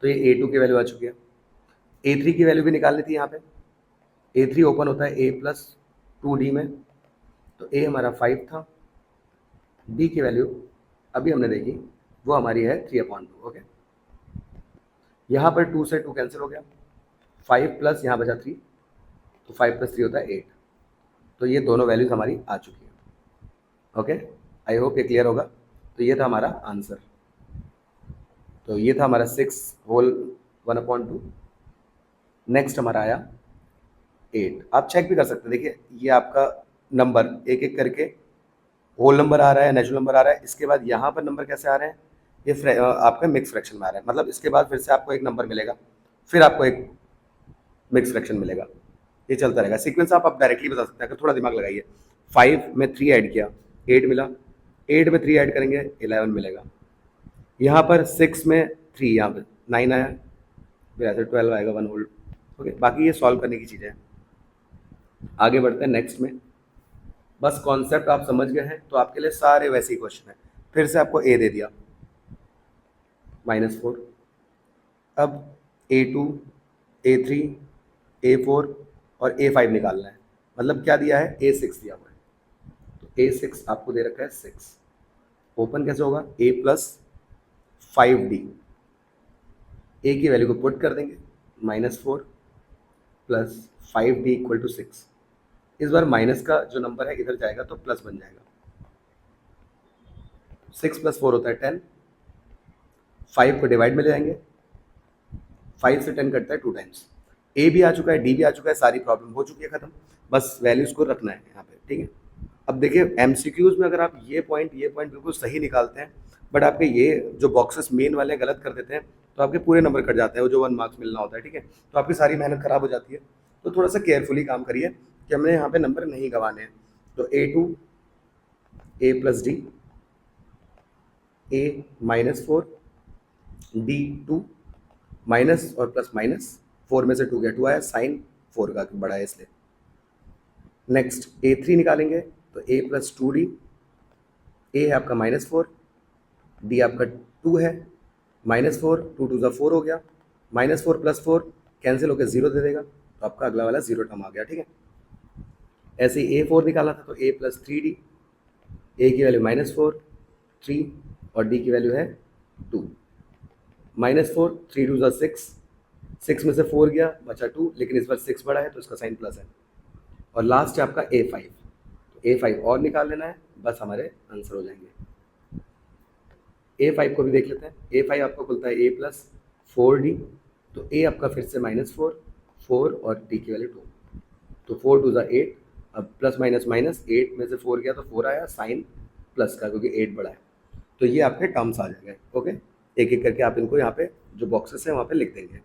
A: तो ये A2 की वैल्यू आ चुकी है। A3 की वैल्यू भी निकालनी थी यहाँ पे। A3 ओपन होता है A+2D में। तो A हमारा 5 था, D की वैल्यू अभी हमने देखी वो हमारी है 3/2। ओके, यहाँ पर 2 से 2 कैंसिल हो गया, 5 प्लस यहाँ बचा 3, तो 5 + 3 होता है 8। तो ये दोनों वैल्यूज हमारी आ चुकी है। ओके, आई होप ये क्लियर होगा। तो ये था हमारा आंसर। तो ये था हमारा 6 होल 1/2। नेक्स्ट हमारा आया 8। आप चेक भी कर सकते हैं, देखिए ये आपका नंबर एक एक करके होल नंबर आ रहा है, नेचुरल नंबर आ रहा है। इसके बाद यहाँ पर नंबर कैसे आ रहे हैं, ये आपका मिक्स फ्रैक्शन में आ रहा है। मतलब इसके बाद फिर से आपको एक नंबर मिलेगा, फिर आपको एक मिक्स फ्रैक्शन मिलेगा। ये चलता रहेगा सीक्वेंस। आप डायरेक्टली बता सकते हैं अगर थोड़ा दिमाग लगाइए। 5 में 3 ऐड किया 8 मिला, 8 में 3 ऐड करेंगे 11 मिलेगा। यहाँ पर 6 में 3, यहाँ पर 9 आया, फिर ऐसे 12 आएगा 1 होल। ओके, बाकी ये सॉल्व करने की चीज़ें हैं। आगे बढ़ते हैं नेक्स्ट में। बस कॉन्सेप्ट आप समझ गए हैं तो आपके लिए सारे वैसे ही क्वेश्चन हैं। फिर से आपको ए दे दिया -4। अब A2 A3 A4 और A5 निकालना है। मतलब क्या दिया है, A6 दिया हुआ है। तो A6 आपको दे रखा है 6। ओपन कैसे होगा, A+5D। ए की वैल्यू को पुट कर देंगे, -4 + 5D = 6। इस बार माइनस का जो नंबर है इधर जाएगा तो प्लस बन जाएगा। 6 + 4 होता है 10। 5 को डिवाइड में ले जाएंगे, 5 से 10 कटता है 2 टाइम्स। ए भी आ चुका है, डी भी आ चुका है, सारी प्रॉब्लम हो चुकी है खत्म। बस वैल्यूज को रखना है यहाँ पे। ठीक है, अब देखिए एमसीक्यूज में अगर आप ये पॉइंट बिल्कुल सही निकालते हैं, बट आपके ये जो बॉक्सेस मेन वाले गलत कर देते हैं, तो आपके पूरे नंबर कट जाते हैं, वो जो 1 मार्क्स मिलना होता है। ठीक है, तो आपकी सारी मेहनत खराब हो जाती है। तो थोड़ा सा केयरफुली काम करिए कि हमने यहाँ पे नंबर नहीं गंवाने हैं। तो A2 A+D ए -4, डी 2, माइनस और प्लस माइनस, 4 में से 2 गया, 2 आया, साइन 4 का बड़ा है इसलिए। नेक्स्ट A3 निकालेंगे तो A प्लस 2D, ए है आपका -4, डी आपका 2 है, -4, 2 2 4 हो गया, -4 प्लस 4 कैंसिल होकर 0 दे देगा, तो आपका अगला वाला 0 टर्म आ गया, ठीक है। ऐसे ही A4 निकाला था तो A प्लस 3D, ए की वैल्यू -4, 3 और डी की वैल्यू है 2, -4, 3 2 6, 6 में से 4 गया बचा 2, लेकिन इस बार 6 बड़ा है तो इसका साइन प्लस है। और लास्ट है आपका A5, तो A5 और निकाल लेना है, बस हमारे आंसर हो जाएंगे। A5 को भी देख लेते हैं। A5 आपको खुलता है A प्लस 4D, तो A आपका फिर से -4, 4 और D की वैल्यू 2, तो 4 2 8, अब प्लस माइनस माइनस, 8 में से 4 गया तो 4 आया, साइन प्लस का क्योंकि 8 बड़ा है। तो ये आपके टर्म्स आ जाएंगे, ओके। एक एक करके आप इनको यहाँ पे जो बॉक्सेस हैं वहाँ पे लिख देंगे,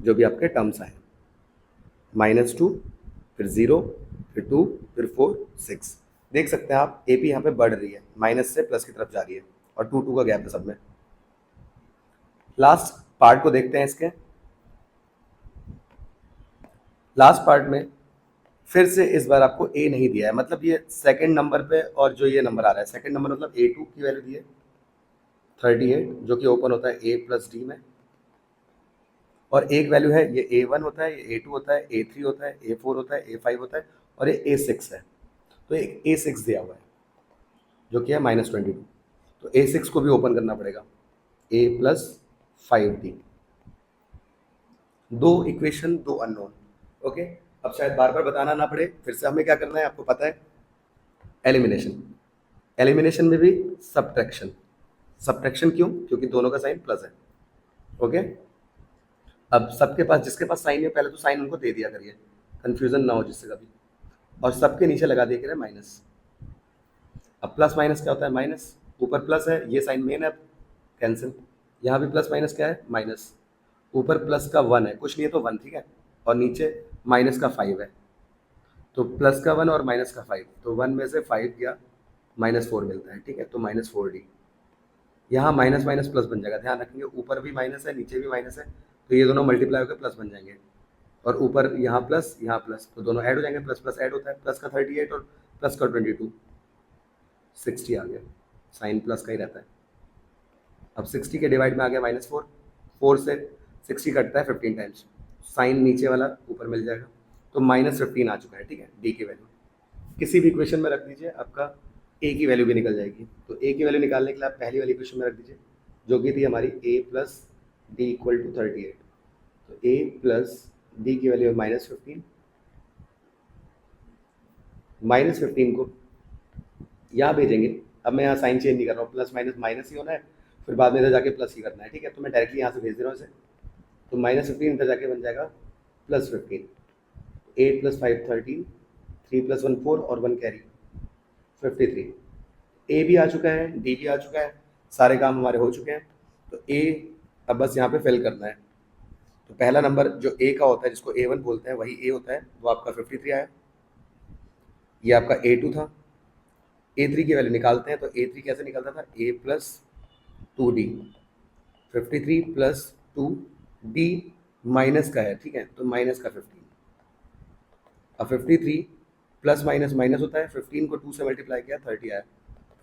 A: जो भी आपके टर्म्स आए, -2, फिर 0, फिर 2, फिर 4, 6। देख सकते हैं आप AP यहाँ पे बढ़ रही है, माइनस से प्लस की तरफ जा रही है, और 2 2 का गैप है सब में। लास्ट पार्ट को देखते हैं इसके। लास्ट पार्ट में फिर से इस बार आपको A नहीं दिया है, मतलब ये सेकंड नंबर पे, और जो ये नंबर आ रहा है सेकंड नंबर मतलब A2 की वैल्यू दी है 38, जो कि ओपन होता है A प्लस डी में, और एक वैल्यू है ये A1 होता है, ये A2 होता है, A3 होता है, A4 होता है, A5 होता है, और ये A6 है। तो एक A6 दिया हुआ है जो कि है -22, तो A6 को भी ओपन करना पड़ेगा, A plus 5D, 2 equation 2 unknown, okay. अब शायद बार बार बताना ना पड़े, फिर से हमें क्या करना है आपको पता है, एलिमिनेशन। एलिमिनेशन में भी सब्ट्रैक्शन। सब्ट्रैक्शन क्यों? क्योंकि दोनों का साइन प्लस है, ओके। अब सबके पास, जिसके पास साइन है पहले तो साइन उनको दे दिया करिए, कंफ्यूजन ना हो जिससे कभी, और सबके नीचे लगा दिया करिए माइनस। अब प्लस माइनस क्या होता है? माइनस, ऊपर प्लस है, ये साइन मेन है, अब कैंसिल। यहाँ भी प्लस माइनस क्या है? माइनस। ऊपर प्लस का 1 है, कुछ नहीं है तो 1, ठीक है, और नीचे माइनस का 5 है, तो प्लस का 1 और माइनस का 5, तो 1 में से 5 गया, -4 मिलता है, ठीक है, तो -4D। यहाँ माइनस माइनस प्लस बन जाएगा, ध्यान रखेंगे ऊपर भी माइनस है नीचे भी माइनस है, तो ये दोनों मल्टीप्लाई होकर प्लस बन जाएंगे, और ऊपर यहाँ प्लस, तो दोनों ऐड हो जाएंगे, प्लस प्लस ऐड होता है, प्लस का 38 और प्लस का 22, 60 आ गया, साइन प्लस का ही रहता है। अब 60 के डिवाइड में आ गया -4, 4 से 60 कटता है 15 टाइम्स, साइन नीचे वाला ऊपर मिल जाएगा, तो -15 आ चुका है, ठीक है, डी की वैल्यू किसी भी इक्वेशन में रख दीजिए, आपका ए की वैल्यू भी निकल जाएगी। तो ए की वैल्यू निकालने के लिए आप पहली वाली इक्वेशन में रख दीजिए, जो कि थी हमारी a plus D equal to 38, तो a प्लस डी की वैल्यू है -15, -15 को यहाँ भेजेंगे। अब मैं यहाँ साइन चेंज नहीं कर रहा हूँ, प्लस माइनस माइनस ही होना है, फिर बाद में इधर जाके प्लस ही करना है, ठीक है, तो मैं डायरेक्टली यहाँ से भेज दे रहा हूँ इसे, तो -15 इधर जाके बन जाएगा +15, 8 + 5 13, 3 + 1 4 और 1 कैरी 53। ए भी आ चुका है, डी भी आ चुका है, सारे काम हमारे हो चुके हैं, तो ए अब बस यहाँ पे फिल करना है। तो पहला नंबर जो ए का होता है, जिसको A1 बोलते हैं, वही ए होता है, वो आपका 53 आया। ये आपका A2 था। A3 की वैल्यू निकालते हैं, तो A3 कैसे निकलता था? A plus 2D, 53 plus 2D minus का है, ठीक है, तो माइनस का 15। अब 53 प्लस माइनस माइनस होता है, 15 को 2 से मल्टीप्लाई किया 30 आया,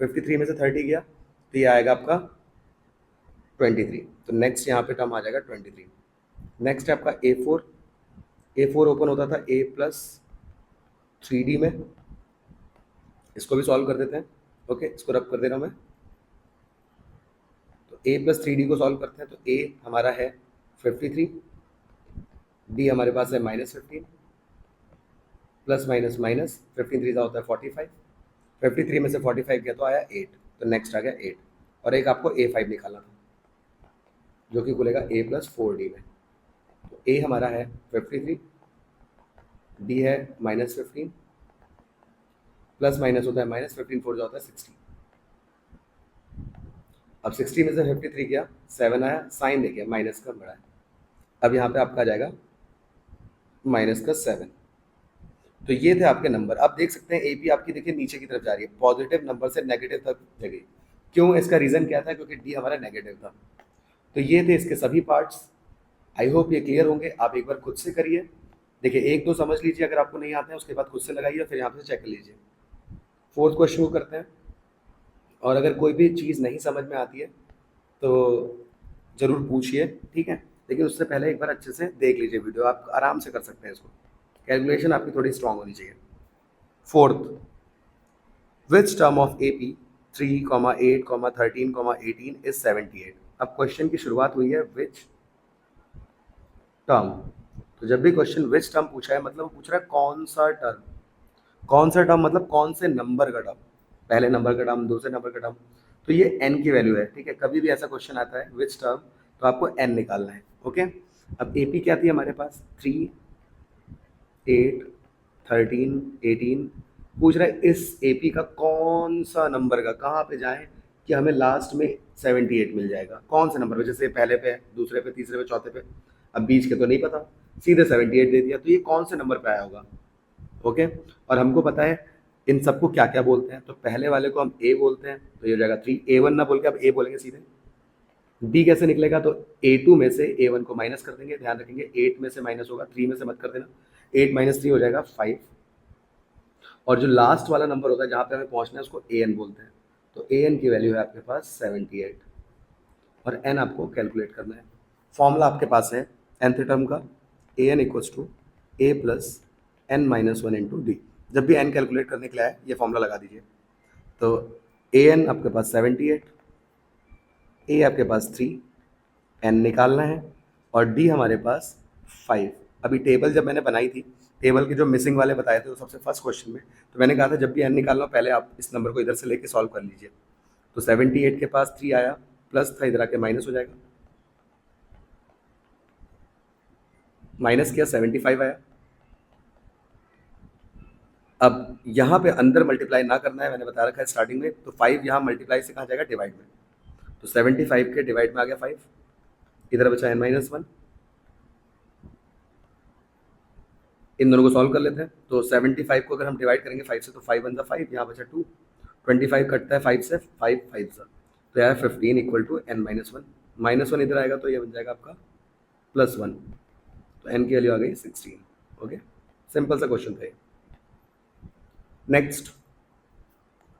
A: 53 में से 30 गया तो ये आएगा आपका 23, तो नेक्स्ट यहाँ पे टर्म आ जाएगा 23। नेक्स्ट है आपका A4, A4 ओपन होता था A प्लस 3D में, इसको भी सॉल्व कर देते हैं, ओके, इसको रब कर दे रहा हूँ मैं, तो A प्लस 3D को सॉल्व करते हैं, तो A हमारा है 53, D हमारे पास है -15, प्लस माइनस माइनस, 15 3 होता है 45, 53 में से 45 गया तो आया 8, तो नेक्स्ट आ गया 8, और एक आपको A5 निकालना था जो कि खुलेगा A प्लस 4D में, तो A हमारा है 53, D है -15, प्लस माइनस होता है -15 4 होता है 60। अब 60 में से 53 गया 7 आया, साइन देखिए माइनस का बड़ा है, अब यहाँ पे आपका आ जाएगा -7। तो ये थे आपके नंबर। आप देख सकते हैं AP आपकी देखिए नीचे की तरफ जा रही है, पॉजिटिव नंबर से नेगेटिव तक जगह, क्यों, इसका रीज़न क्या था, क्योंकि डी हमारा नेगेटिव था। तो ये थे इसके सभी पार्ट्स। आई होप ये क्लियर होंगे। आप एक बार खुद से करिए, देखिए एक दो समझ लीजिए, अगर आपको नहीं आते हैं उसके बाद खुद से लगाइए, फिर यहाँ पे चेक कर लीजिए। फोर्थ क्वेश्चन को करते हैं। और अगर कोई भी चीज़ नहीं समझ में आती है तो ज़रूर पूछिए, ठीक है, लेकिन उससे पहले एक बार अच्छे से देख लीजिए वीडियो, आप आराम से कर सकते हैं इसको। कैलकुलेशन आपकी थोड़ी स्ट्रांग होनी चाहिए। Fourth, which term of A P 3,8,13,18 is 78। अब क्वेश्चन की शुरुआत हुई है विच टर्म। तो जब भी क्वेश्चन विच टर्म पूछा है मतलब वो पूछ रहा है कौन सा टर्म। कौन सा टर्म मतलब कौन से नंबर का टर्म, पहले नंबर का टर्म, दूसरे नंबर का टर्म। तो ये n की वैल्यू है, ठीक है। कभी भी ऐसा क्वेश्चन आता है विच टर्म तो आपको n निकालना है, ओके। अब ए पी क्या थी हमारे पास, 3, 8, 13, 18। पूछ रहा है इस ए पी का कौन सा नंबर का, कहाँ पे जाएं कि हमें लास्ट में 78 मिल जाएगा, कौन से नंबर पे, जैसे पहले पे, दूसरे पे, तीसरे पे, चौथे पे। अब बीच के तो नहीं पता, सीधे 78 दे दिया, तो ये कौन से नंबर पे आया होगा, ओके। और हमको पता है इन सबको क्या क्या बोलते हैं, तो पहले वाले को हम ए बोलते हैं, तो ये हो जाएगा 3। A1 ना बोल के अब ए बोलेंगे सीधे। डी कैसे निकलेगा, तो A2 में से A1 को माइनस कर देंगे, ध्यान रखेंगे 8 में से माइनस होगा, 3 में से मत कर देना। 8 माइनस 3 हो जाएगा 5। और जो लास्ट वाला नंबर होता है जहाँ पे हमें पहुँचना है उसको AN बोलते हैं। तो AN की वैल्यू है आपके पास 78 और n आपको कैलकुलेट करना है। फॉर्मूला आपके पास है nth टर्म का, AN equals to A plus n minus 1 into D. जब भी n कैलकुलेट करने के लिए आए ये फॉर्मूला लगा दीजिए। तो AN आपके पास 78, A आपके पास 3, n निकालना है, और D हमारे पास 5। अभी टेबल जब मैंने बनाई थी, टेबल के जो मिसिंग वाले बताए थे वो सबसे फर्स्ट क्वेश्चन में, तो मैंने कहा था जब भी n निकालना हो पहले आप इस नंबर को इधर से लेके सॉल्व कर लीजिए। तो 78 के पास 3 आया, प्लस था इधर आके माइनस हो जाएगा, माइनस किया 75 आया। अब यहाँ पे अंदर मल्टीप्लाई ना करना है, मैंने बता रखा है स्टार्टिंग में। तो 5 यहाँ मल्टीप्लाई से कहाँ जाएगा, डिवाइड में। तो 75 के डिवाइड में आ गया 5, इधर बचा n-1। इन दोनों को सॉल्व कर लेते हैं। तो 75 को अगर हम डिवाइड करेंगे 5 से तो 5 1 5, यहाँ बचा 2। 25 कटता है 5 से, 5 5 सा, तो यह 15 इक्वल टू n-1। -1 इधर आएगा तो ये बन जाएगा आपका +1। तो n की वैल्यू आ गई 16, ओके। सिंपल सा क्वेश्चन था ये। नेक्स्ट,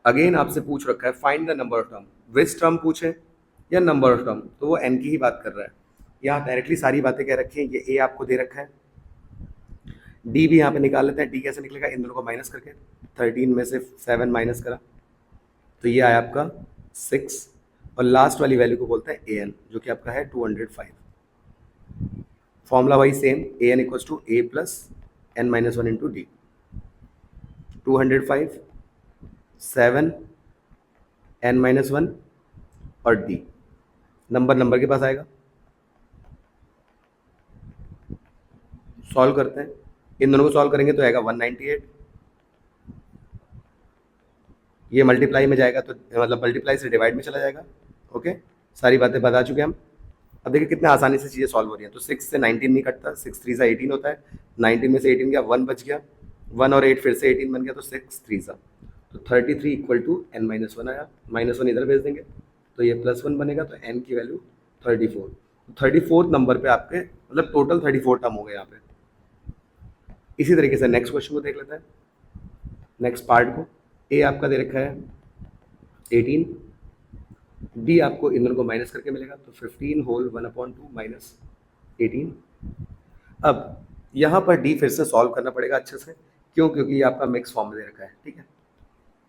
A: अगेन आपसे पूछ रखा है find the number of term. Which term पूछे या नंबर ऑफ टर्म, तो वो n की ही बात कर रहा है। यहाँ डायरेक्टली सारी बातें कह रखी हैं। ये a आपको दे रखा है, d भी यहाँ पे निकाल लेते हैं। d कैसे निकलेगा, इन दोनों को माइनस करके। 13 में से 7 माइनस करा तो ये आया आपका 6, और लास्ट वाली वैल्यू को बोलते हैं an, जो कि आपका है 205। Formula wise same, an equals to a plus n-1 into D. 205, 7, n-1 और d। नंबर के पास आएगा, सॉल्व करते हैं। इन दोनों को सॉल्व करेंगे तो आएगा 198। ये मल्टीप्लाई में जाएगा तो मतलब मल्टीप्लाई से डिवाइड में चला जाएगा, ओके। सारी बातें बता चुके हम। अब देखिए कितने आसानी से चीज़ें सॉल्व हो रही हैं। तो 6 से 19 नहीं कटता, 6 3 सा 18 होता है। 19 में से 18 गया, 1 बच गया, 1 और 8 फिर से 18 बन गया, तो 6 3 सा, तो 33 इक्वल टू n-1 आया। -1 इधर भेज देंगे तो ये +1 बनेगा, तो n की वैल्यू 34। 34 नंबर पे आपके मतलब टोटल 34 टर्म हो गए यहाँ पे। इसी तरीके से नेक्स्ट क्वेश्चन को देख लेते हैं, नेक्स्ट पार्ट को। ए आपका दे रखा है 18, डी आपको इन दोनों को माइनस करके मिलेगा, तो 15 होल 1/2 माइनस 18। अब यहाँ पर डी फिर से सॉल्व करना पड़ेगा अच्छे से, क्यों, क्योंकि ये आपका मिक्स फॉर्म में दे रखा है, ठीक है।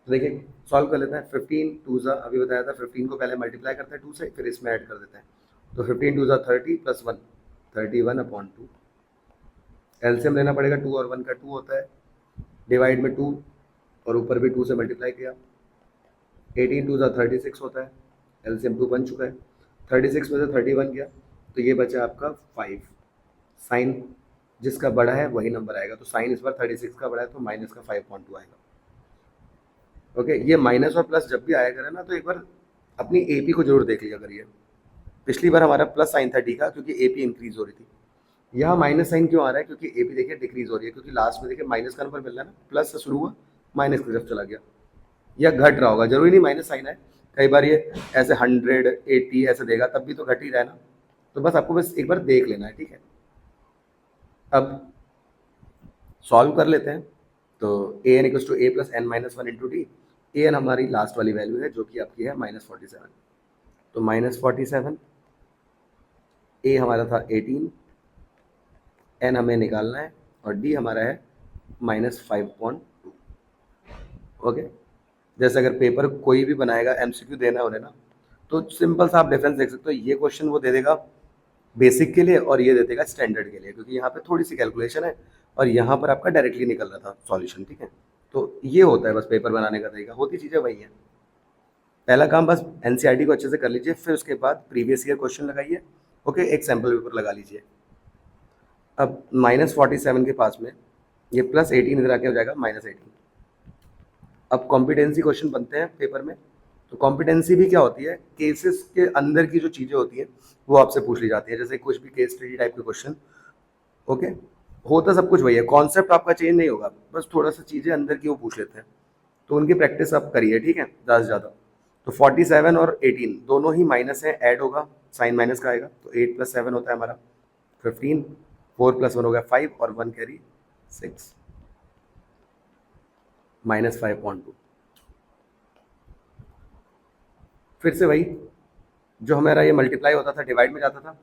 A: तो देखिए सॉल्व कर लेते हैं। 15 2 ज़ा, अभी बताया था 15 को पहले मल्टीप्लाई करते हैं 2 से, फिर इसमें ऐड कर देते हैं। तो 15 2 ज़ा 30 प्लस 1, 31/2। एलसीएम लेना पड़ेगा, 2 और 1 का 2 होता है, डिवाइड में 2 और ऊपर भी 2 से मल्टीप्लाई किया। 18 2 ज़ा 36 होता है, एलसीएम 2 बन चुका है। 36 में से 31 गया तो ये बचा आपका 5। साइन जिसका बड़ा है वही नंबर आएगा, तो साइन इस बार 36 का बड़ा है तो माइनस का 5.2 आएगा, ओके। ये माइनस और प्लस जब भी आया करे ना तो एक बार अपनी एपी को जरूर देख लिया करिए। पिछली बार हमारा प्लस साइन था डी का, क्योंकि एपी इंक्रीज हो रही थी। यहाँ माइनस साइन क्यों आ रहा है, क्योंकि एपी देखिए डिक्रीज हो रही है, क्योंकि लास्ट में देखिए माइनस का नंबर मिल रहा है ना, प्लस से शुरू हुआ माइनस की तरफ चला गया, या घट रहा होगा, जरूरी नहीं माइनस साइन है, कई बार ये ऐसे 180 ऐसे देगा, तब भी तो घट ही रहा है ना। तो बस आपको बस एक बार देख लेना है, ठीक है। अब सॉल्व कर लेते हैं। तो a n equals to a plus N minus one into d. A n हमारी लास्ट वाली वैल्यू है जो कि आपकी है -47। तो -47, ए हमारा था 18, एन हमें निकालना है और डी हमारा है -5.2। ओके। जैसे अगर पेपर कोई भी बनाएगा, एमसीक्यू देना है उन्हें ना, तो सिंपल सा आप डिफरेंस देख सकते हो। ये क्वेश्चन वो दे देगा बेसिक के लिए और ये दे देगा स्टैंडर्ड के लिए, क्योंकि यहाँ पे थोड़ी सी कैलकुलेशन है और यहाँ पर आपका डायरेक्टली निकल रहा था सॉल्यूशन, ठीक है। तो ये होता है बस पेपर बनाने का तरीका, होती चीज़ें वही है। पहला काम बस एनसीईआरटी को अच्छे से कर लीजिए, फिर उसके बाद प्रीवियस ईयर क्वेश्चन लगाइए। ओके, एक सैम्पल पेपर लगा लीजिए। अब -47 के पास में ये +18 इधर आके हो जाएगा -18। अब कॉम्पिटेंसी क्वेश्चन बनते हैं पेपर में। तो कॉम्पिटेंसी भी क्या होती है, केसेस के अंदर की जो चीज़ें होती हैं वो आपसे पूछ ली जाती है, जैसे कुछ भी केस स्टडी टाइप के क्वेश्चन। ओके, होता सब कुछ वही है, कॉन्सेप्ट आपका चेंज नहीं होगा, बस थोड़ा सा चीज़ें अंदर की वो पूछ लेते हैं। तो उनकी प्रैक्टिस आप करिए, ठीक है, ज़्यादा से ज़्यादा। तो 47 और 18 दोनों ही माइनस है, ऐड होगा, साइन माइनस का आएगा। तो 8 + 7 होता है हमारा 15, 4 + 1 हो गया 5 और 1 कैरी 6, -5.2। फिर से वही, जो हमारा ये मल्टीप्लाई होता था डिवाइड में जाता था,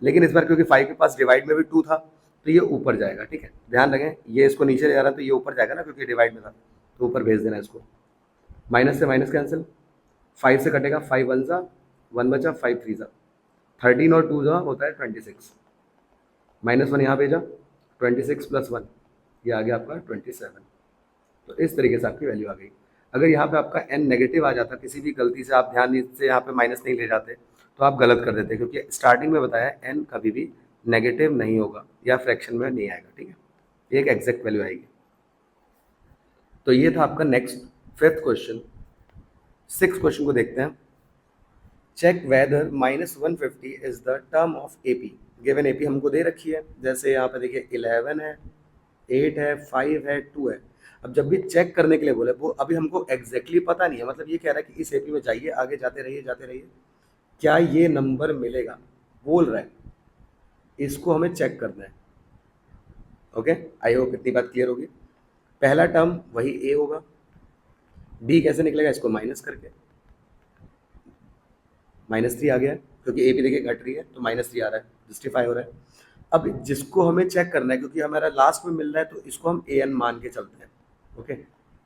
A: लेकिन इस बार क्योंकि 5 के पास डिवाइड में भी 2 था तो ये ऊपर जाएगा, ठीक है। ध्यान रखें, ये इसको नीचे ले जा रहा है तो ये ऊपर जाएगा ना, क्योंकि डिवाइड में था, तो ऊपर भेज देना इसको। माइनस से माइनस कैंसिल, 5 से कटेगा, 5 1 ज़ा 1 बचा, 5 3 ज़ा 13 और 2 ज़ा होता है 26, -1 यहाँ भेजा, 26 + 1 ये आ गया आपका 27। तो इस तरीके से आपकी वैल्यू आ गई। अगर यहाँ पे आपका n नेगेटिव आ जाता, किसी भी गलती से आप ध्यान से यहाँ पे माइनस नहीं ले जाते, तो आप गलत कर देते, क्योंकि स्टार्टिंग में बताया n कभी भी नेगेटिव नहीं होगा या फ्रैक्शन में नहीं आएगा, ठीक है, एक एग्जैक्ट वैल्यू आएगी। तो ये था आपका next 5th question. 6th question को देखते हैं। Check whether -150 is the term of AP. Given AP हमको दे रखी है, जैसे यहाँ पे देखिए 11 है, 8 है, 5 है, 2 है। अब जब भी चेक करने के लिए बोले, वो अभी हमको एग्जैक्टली पता नहीं है, मतलब ये कह रहा है कि इस एपी में जाइए, आगे जाते रहिए जाते रहिए, क्या ये नंबर मिलेगा, बोल रहा है, इसको हमें चेक करना है। ओके, आई होप इतनी बात क्लियर होगी। पहला टर्म वही ए होगा, बी कैसे निकलेगा, इसको माइनस करके, -3 आ गया, क्योंकि ए भी देखिए घट रही है तो -3 आ रहा है, जस्टिफाई हो रहा है। अब जिसको हमें चेक करना है, क्योंकि हमारा लास्ट में मिल रहा है, तो इसको हम ए एन मान के चलते हैं। ओके,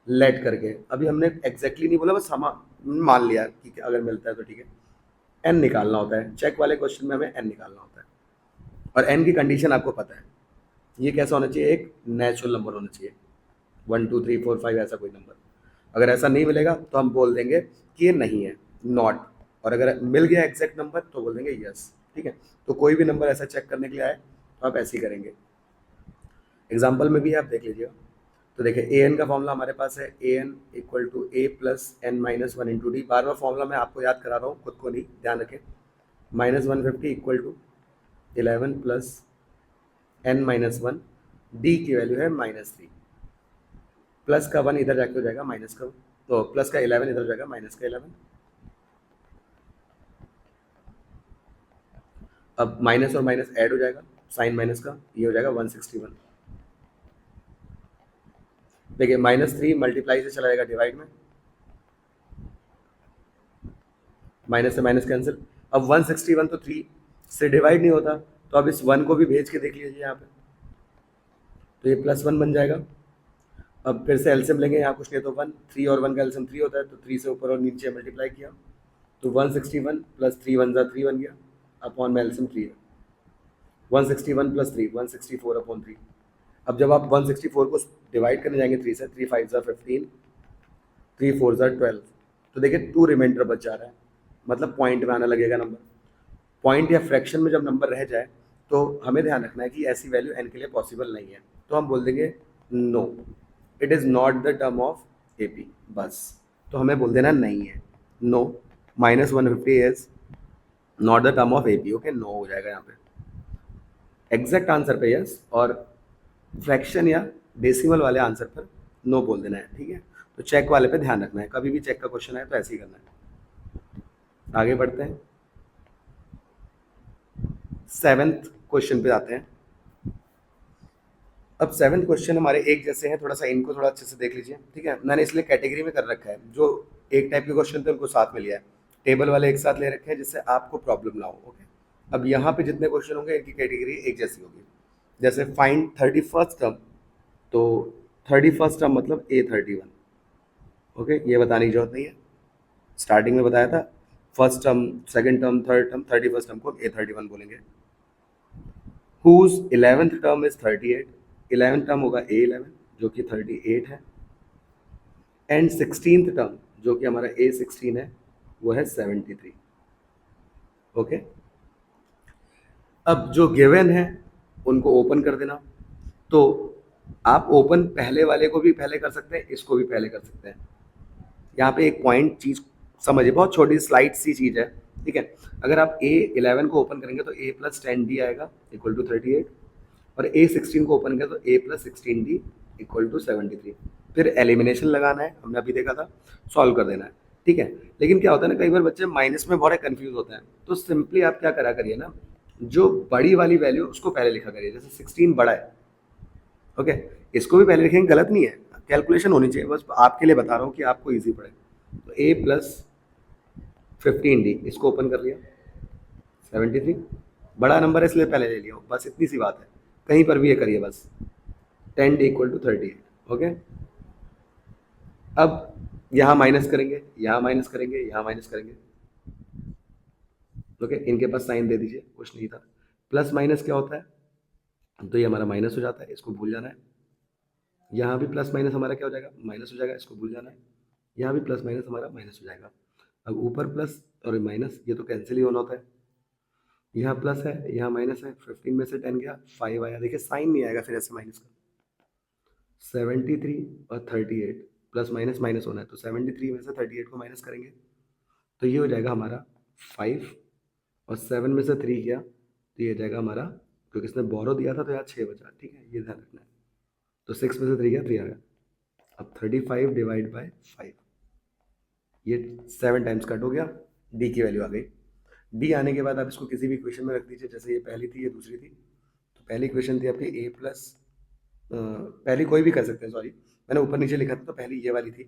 A: लेट करके, अभी हमने एग्जैक्टली नहीं बोला, बस हम मान लिया कि अगर मिलता है तो ठीक है। एन निकालना होता है, चेक वाले क्वेश्चन में हमें एन निकालना होता है, और एन की कंडीशन आपको पता है, ये कैसा होना चाहिए, एक नेचुरल नंबर होना चाहिए, 1 2 3 4 5 ऐसा कोई नंबर। अगर ऐसा नहीं मिलेगा तो हम बोल देंगे कि ये नहीं है, नॉट। और अगर मिल गया एग्जैक्ट नंबर तो बोल देंगे यस, ठीक है। तो कोई भी नंबर ऐसा चेक करने के लिए आए तो आप ऐसे ही करेंगे। एग्जाम्पल में भी आप देख लीजिएगा। तो देखिए ए एन का फॉर्मूला हमारे पास है, a n equal to a plus N minus one into d. बार बार फॉर्मूला मैं आपको याद करा रहा हूँ, खुद को नहीं, ध्यान रखें। -150 equal to 11 plus N minus one, D की वैल्यू है -3, प्लस का 1 इधर जाके हो जाएगा माइनस का, तो प्लस का 11 इधर हो जाएगा माइनस का 11। अब माइनस और माइनस ऐड हो जाएगा, साइन माइनस का, ये हो जाएगा 161। देखिए -3 मल्टीप्लाई से चला जाएगा डिवाइड में, माइनस से माइनस कैंसिल। अब 161 तो 3 से डिवाइड नहीं होता, तो अब इस 1 को भी भेज के देख लीजिए यहाँ पे, तो ये +1 बन जाएगा। अब फिर से एलसीएम लेंगे, यहाँ कुछ नहीं तो 1, 3 और 1 का एलसीएम 3 होता है, तो 3 से ऊपर और नीचे मल्टीप्लाई किया, तो 161 + 3 1 ज़ा 3 बन गया, अपॉन में एलसीएम 3 है, 161 + 3 164/3। अब जब आप 164 को डिवाइड करने जाएंगे 3 से, 3 5 ज़ा 15, 3 4 ज़ा 12, तो देखिए 2 रिमाइंडर बच जा रहा है, मतलब पॉइंट में आने लगेगा नंबर। पॉइंट या फ्रैक्शन में जब नंबर रह जाए तो हमें ध्यान रखना है कि ऐसी वैल्यू एन के लिए पॉसिबल नहीं है, तो हम बोल देंगे no, it is not the term of A P, बस। तो हमें बोल देना नहीं है, no, -150 is not the term of A P. Okay, no हो जाएगा यहाँ पे एग्जैक्ट आंसर पे यस, और फ्रैक्शन या डेसिमल वाले आंसर पर नो बोल देना है, ठीक है। तो चेक वाले पे ध्यान रखना है, कभी भी चेक का क्वेश्चन आए तो ऐसे ही करना है। आगे बढ़ते हैं, 7th क्वेश्चन पे आते हैं। अब 7th क्वेश्चन हमारे एक जैसे हैं, थोड़ा सा इनको थोड़ा अच्छे से देख लीजिए, ठीक है। मैंने इसलिए कैटेगरी में कर रखा है, जो एक टाइप के क्वेश्चन थे उनको साथ में लिया है, टेबल वाले एक साथ ले रखे हैं जिससे आपको प्रॉब्लम ना हो, ओके। अब यहाँ पे जितने क्वेश्चन होंगे इनकी कैटेगरी एक जैसी होगी। जैसे फाइंड 31st टर्म, तो 31st टर्म मतलब A31, ओके, ये बताने की जरूरत नहीं है, स्टार्टिंग में बताया था। First term, second term, third term, 31st term को A31 बोलेंगे। Whose 11th term is 38, 11th term होगा A11 जो कि 38 है, एंड 16th टर्म जो कि हमारा A16 है वो है 73, ओके। अब जो गिवन है उनको ओपन कर देना, तो आप ओपन पहले वाले को भी पहले कर सकते हैं, इसको भी पहले कर सकते हैं। यहाँ पे एक पॉइंट चीज समझिए, बहुत छोटी स्लाइड सी चीज है, ठीक है। अगर आप A11 को ओपन करेंगे तो A+10D आएगा इक्वल टू 38, और A16 को ओपन करें तो A+16D इक्वल टू 73। फिर एलिमिनेशन लगाना है, हमने अभी देखा था, सॉल्व कर देना है, ठीक है। लेकिन क्या होता है ना, कई बार बच्चे माइनस में बहुत कंफ्यूज होते हैं, तो सिंपली आप क्या करा करिए ना, जो बड़ी वाली वैल्यू उसको पहले लिखा करिए। जैसे 16 बड़ा है, ओके, इसको भी पहले लिखेंगे, गलत नहीं है, कैलकुलेशन होनी चाहिए, बस आपके लिए बता रहा हूँ कि आपको ईजी पड़े। तो A+15D इसको ओपन कर लिया, 73 बड़ा नंबर है इसलिए पहले ले लिया, बस इतनी सी बात है, कहीं पर भी ये करिए बस। 10D equal to 38, okay. अब यहाँ माइनस करेंगे, यहाँ माइनस करेंगे, यहाँ माइनस करेंगे, ओके। इनके पास साइन दे दीजिए, कुछ नहीं था। प्लस माइनस क्या होता है, तो ये हमारा माइनस हो जाता है, इसको भूल जाना है। यहाँ भी प्लस माइनस हमारा क्या हो जाएगा, माइनस हो जाएगा, इसको भूल जाना है। यहाँ भी प्लस माइनस हमारा माइनस हो जाएगा। अब ऊपर प्लस और माइनस ये तो कैंसिल ही होना होता है। यहाँ प्लस है, यहाँ माइनस है, 15 में से 10 गया, 5 आया, देखिए साइन नहीं आएगा फिर ऐसे माइनस का। 73 और 38 प्लस माइनस माइनस होना है, तो 73 में से 38 को माइनस करेंगे तो ये हो जाएगा हमारा 5, और 7 में से 3 गया तो ये हो जाएगा हमारा, क्योंकि इसने बोरो दिया था तो यहाँ 6 बचा, ठीक है, ये ध्यान रखना है। तो 6 में से 3 गया, 3 आ गया। अब 35 डिवाइड बाय 5, ये 7 टाइम्स कट हो गया, डी की वैल्यू आ गई। डी आने के बाद आप इसको किसी भी इक्वेशन में रख दीजिए, जैसे ये पहली थी, ये दूसरी थी। तो पहली इक्वेशन थी आपकी A प्लस, पहली कोई भी कर सकते हैं, सॉरी मैंने ऊपर नीचे लिखा था, तो पहली ये वाली थी,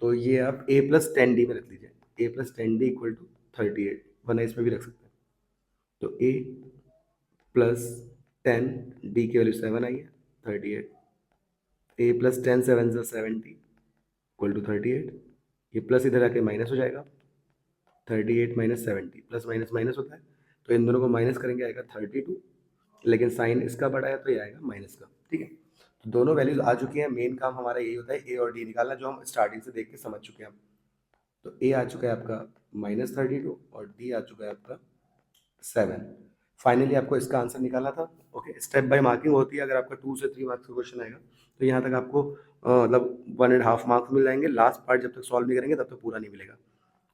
A: तो ये आप A+10D में रख लीजिए, A+10D इक्वल टू 38, वरना इसमें भी रख सकते हैं। तो A+10D की वैल्यू 7 आई है, 38। A+10 7 ज़ा 70 इक्वल टू 38, ये प्लस इधर आके माइनस हो जाएगा, 38 माइनस 70, प्लस माइनस माइनस होता है, तो इन दोनों को माइनस करेंगे आएगा 32, लेकिन साइन इसका बड़ा है तो ये आएगा माइनस का, ठीक है। तो दोनों वैल्यूज आ चुकी हैं, मेन काम हमारा यही होता है ए और डी निकालना, जो हम स्टार्टिंग से देख के समझ चुके हैं। तो ए आ चुका है आपका -32 और डी आ चुका है आपका 7। फाइनली आपको इसका आंसर निकालना था, ओके। स्टेप बाय मार्किंग होती है, अगर आपका 2 से 3 मार्क्स का क्वेश्चन आएगा तो यहाँ तक आपको मतलब 1.5 मार्क्स मिल जाएंगे, लास्ट पार्ट जब तक सॉल्व नहीं करेंगे तब तक पूरा नहीं मिलेगा।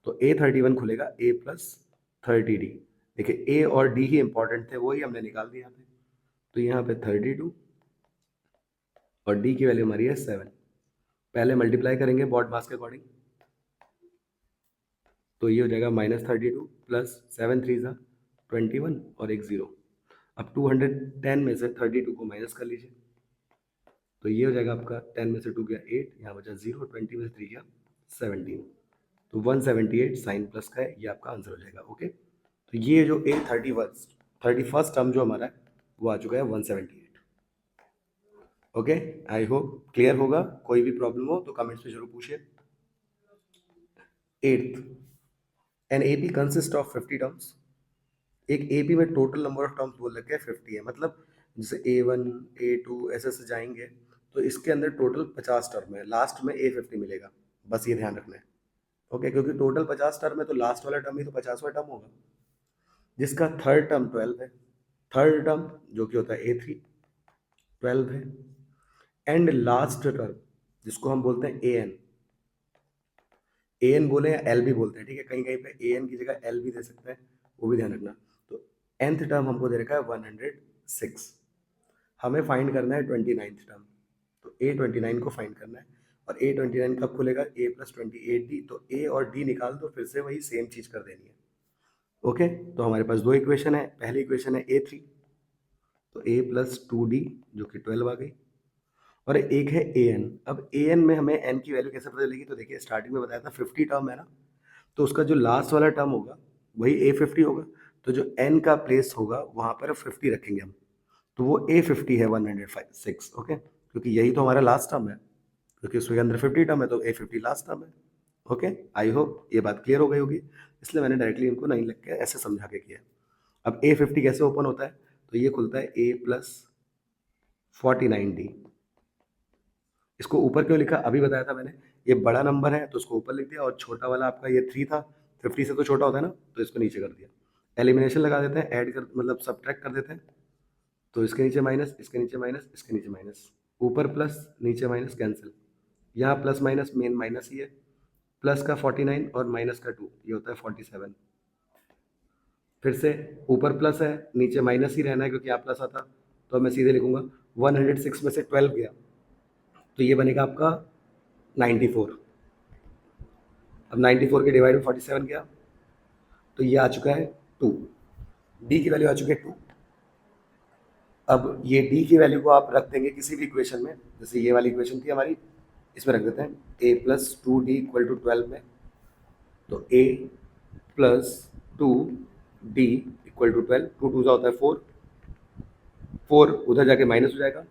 A: तो A31 खुलेगा A+30D, देखिए ए और डी ही इंपॉर्टेंट थे, वही हमने निकाल दिया यहाँ पे। तो यहाँ पे 32 और डी की वैल्यू हमारी है 7, पहले मल्टीप्लाई करेंगे बॉड मास के अकॉर्डिंग, तो ये हो जाएगा -32 प्लस 7 3 ज़ा 21 और एक 0। अब 210 में से 32 को माइनस कर लीजिए, तो ये हो जाएगा आपका 10 में से 2 गया 8, यहाँ बचा 0, 20 में से 3 गया 17, तो 178 साइन प्लस का है, ये आपका आंसर हो जाएगा, ओके। तो ये जो A31 टर्म जो हमारा है वो आ चुका है 178, ओके। आई होप क्लियर होगा, कोई भी प्रॉब्लम हो तो कमेंट्स में जरूर पूछिए। 8th, an AP consist of 50 terms, एक एपी में टोटल नंबर ऑफ टर्म्स बोल रखे हैं 50 है, मतलब जैसे A1 A2 ऐसे ऐसे जाएंगे, तो इसके अंदर टोटल 50 टर्म है, लास्ट में A50 मिलेगा, बस ये ध्यान रखना है, ओके। क्योंकि टोटल 50 टर्म है तो लास्ट वाला टर्म ही तो 50वां टर्म होगा, जिसका थर्ड टर्म 12 है, थर्ड टर्म जो कि होता है A3 12 है, एंड लास्ट टर्म जिसको हम बोलते हैं एन बोले या एल भी बोलते हैं, ठीक है, कहीं कहीं पे एन की जगह एल भी दे सकते हैं, वो भी ध्यान रखना। तो nth टर्म हमको दे रखा है 106, हमें फाइंड करना है 29th टर्म, तो A29 को फाइंड करना है। और A29 कब खुलेगा? A प्लस 28D, तो A और D निकाल दो, फिर से वही सेम चीज़ कर देनी है। ओके, तो हमारे पास दो इक्वेशन है। पहली इक्वेशन है A3, तो A प्लस 2D जो कि 12 आ गई, और एक है AN। अब AN में हमें N की वैल्यू कैसे पता चलेगी? तो देखिए स्टार्टिंग में बताया था 50 टर्म है ना, तो उसका जो लास्ट वाला टर्म होगा वही A50 होगा, तो जो N का प्लेस होगा वहाँ पर 50 रखेंगे हम, तो वो A50 है 106। ओके, क्योंकि यही तो हमारा लास्ट टर्म है, क्योंकि उसके अंदर 50 टर्म है, तो A50 लास्ट टर्म है। ओके, आई होप ये बात क्लियर हो गई होगी, इसलिए मैंने डायरेक्टली इनको नहीं लिख के ऐसे समझा के किया। अब A50 कैसे ओपन होता है? तो ये खुलता है A प्लस 49D। इसको ऊपर क्यों लिखा? अभी बताया था मैंने, ये बड़ा नंबर है तो उसको ऊपर लिख दिया, और छोटा वाला आपका ये 3 था, 50 से तो छोटा होता है ना, तो इसको नीचे कर दिया। एलिमिनेशन लगा देते हैं, ऐड कर मतलब सब्ट्रैक्ट कर देते हैं, तो इसके नीचे माइनस, इसके नीचे माइनस, इसके नीचे माइनस, ऊपर प्लस नीचे माइनस, कैंसिल। यहाँ प्लस माइनस मेन माइनस ही है, प्लस का 49 और माइनस का 2, ये होता है 47। फिर से ऊपर प्लस है, नीचे माइनस ही रहना है क्योंकि यहाँ प्लस आता, तो मैं सीधे लिखूंगा 106 में से 12 गया, तो ये बनेगा आपका 94। अब 94 के डिवाइड में 47 गया, तो ये आ चुका है 2। डी की वैल्यू आ चुकी है 2। अब ये डी की वैल्यू को आप रख देंगे किसी भी इक्वेशन में, जैसे ये वाली इक्वेशन थी हमारी, इसमें रख देते हैं a plus 2D equal to 12 में, तो ए प्लस 2D इक्वल टू 12, 2 2 होता है 4, 4 उधर जाके माइनस हो जाएगा,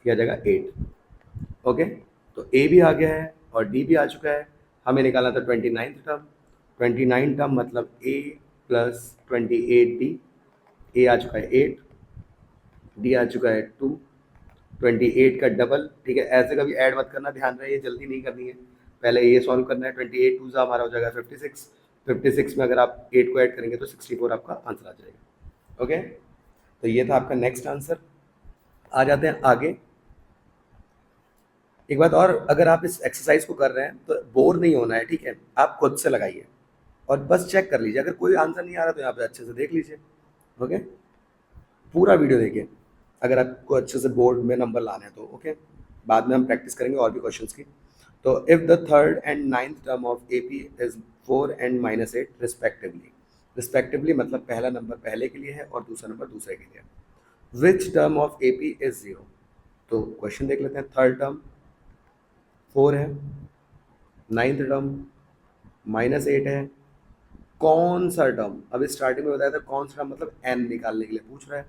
A: ये आ जाएगा 8। ओके, तो ए भी आ गया है और डी भी आ चुका है। हमें निकालना था 29 टर्म, 29 टर्म मतलब ए प्लस 28D। ए आ चुका है 8, डी आ चुका है 2, 28 का डबल। ठीक है, ऐसे कभी ऐड मत करना, ध्यान रहे ये जल्दी नहीं करनी है, पहले ये सॉल्व करना है। 28 टू सा हमारा हो जाएगा 56, 56 में अगर आप 8 को ऐड करेंगे तो 64 आपका आंसर आ जाएगा। ओके, तो ये था आपका नेक्स्ट आंसर। आ जाते हैं आगे। एक बात और, अगर आप इस एक्सरसाइज को कर रहे हैं तो बोर नहीं होना है, ठीक है, आप खुद से लगाइए और बस चेक कर लीजिए, अगर कोई आंसर नहीं आ रहा तो यहाँ पे अच्छे से देख लीजिए। ओके, पूरा वीडियो देखिए अगर आपको अच्छे से बोर्ड में नंबर लाने हैं तो। ओके, बाद में हम प्रैक्टिस करेंगे और भी क्वेश्चंस की। तो if the third and ninth term of A P is 4 and -8 respectively, respectively मतलब पहला नंबर पहले के लिए है और दूसरा नंबर दूसरे के लिए, which term of A P is 0। तो क्वेश्चन देख लेते हैं। थर्ड टर्म 4 है, नाइन्थ टर्म -8 है, कौन सा टर्म? अभी स्टार्टिंग में बताया था कौन सा टर्म, मतलब एन निकालने के लिए पूछ रहा है,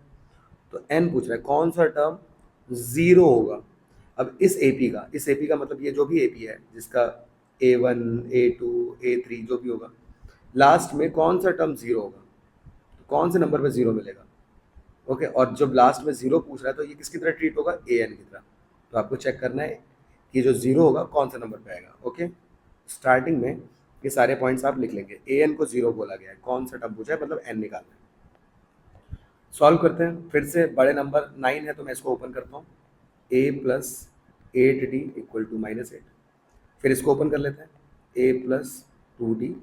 A: तो एन पूछ रहा है कौन सा टर्म 0 होगा। अब इस एपी का, इस एपी का मतलब ये जो भी एपी है जिसका A1 A2 A3 जो भी होगा, लास्ट में कौन सा टर्म 0 होगा, तो कौन से नंबर पे 0 मिलेगा। ओके, और जब लास्ट में 0 पूछ रहा है तो ये किसकी तरह ट्रीट होगा? AN की तरह। तो आपको चेक करना है कि जो 0 होगा कौन सा नंबर पे आएगा। ओके, स्टार्टिंग में ये सारे पॉइंट्स आप लिख लेंगे। AN को 0 बोला गया है, कौन सा टर्म पूछा है, मतलब n निकालना है। सॉल्व करते हैं फिर से। बड़े नंबर 9 है तो मैं इसको ओपन करता हूँ, a plus 8D equal to -8। फिर इसको ओपन कर लेते हैं, a प्लस 2D।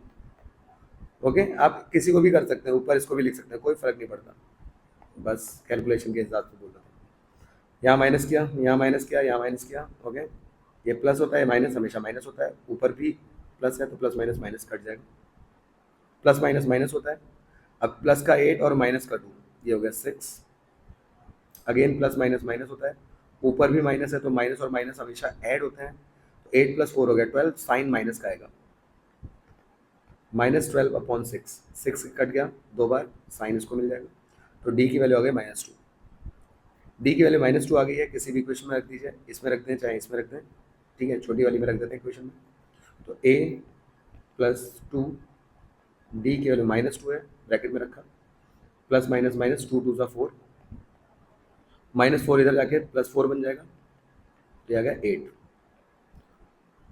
A: ओके, आप किसी को भी कर सकते हैं, ऊपर इसको भी लिख सकते हैं, कोई फर्क नहीं पड़ता, बस कैलकुलेशन के हिसाब से बोल रहा हूँ। यहाँ माइनस किया, यहाँ माइनस किया, यहाँ माइनस किया। ओके, ये प्लस होता है, माइनस हमेशा माइनस होता है, ऊपर भी प्लस है तो प्लस माइनस माइनस कट जाएगा, प्लस माइनस माइनस होता है। अब प्लस का 8 और माइनस का 2, ये हो गया 6। अगेन प्लस माइनस माइनस होता है, ऊपर भी माइनस है तो माइनस और माइनस हमेशा ऐड होते हैं, तो 8 + 4 हो गया 12, साइन माइनस का आएगा, -12/6, 6 कट गया 2 बार, साइन इसको मिल जाएगा, तो डी की वैल्यू आ गई -2। डी की वैल्यू -2 आ गई है, किसी भी इक्वेशन में रख दीजिए, इसमें रख दें चाहे इसमें रख दें, ठीक है, छोटी वाली में रख देते हैं इक्वेशन में। तो a + 2, डी की वैल्यू -2 है, ब्रैकेट में रखा, प्लस माइनस माइनस 2 2 4, -4 इधर जाके +4 बन जाएगा, तो ये आ गया 8।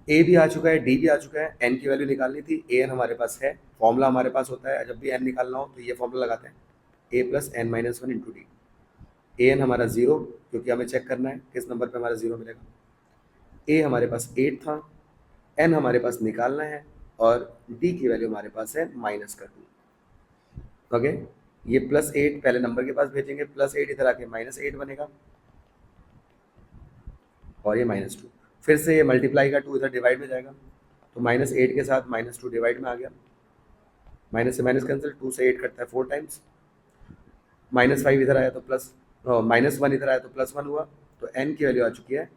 A: ए भी आ चुका है, डी भी आ चुका है, एन की वैल्यू निकालनी थी, ए एन हमारे पास है, फॉर्मूला हमारे पास होता है जब भी एन निकालना हो तो ये फॉर्मूला लगाते हैं, a plus N minus 1 into d. A n हमारा 0, क्योंकि हमें चेक करना है किस नंबर पे हमारा 0 मिलेगा। ए हमारे पास 8 था, एन हमारे पास निकालना है, और डी की वैल्यू हमारे पास है -2। ओके, ये +8 पहले नंबर के पास भेजेंगे, +8 इधर आके -8 बनेगा, और ये -2। फिर से ये मल्टीप्लाई का 2 इधर डिवाइड में जाएगा, तो -8 के साथ -2 डिवाइड में आ गया, माइनस से माइनस कैंसिल, 2 से 8 कटता है 4 टाइम्स, -5 इधर आया तो प्लस, -1 इधर आया तो +1 हुआ, तो n की वैल्यू आ चुकी है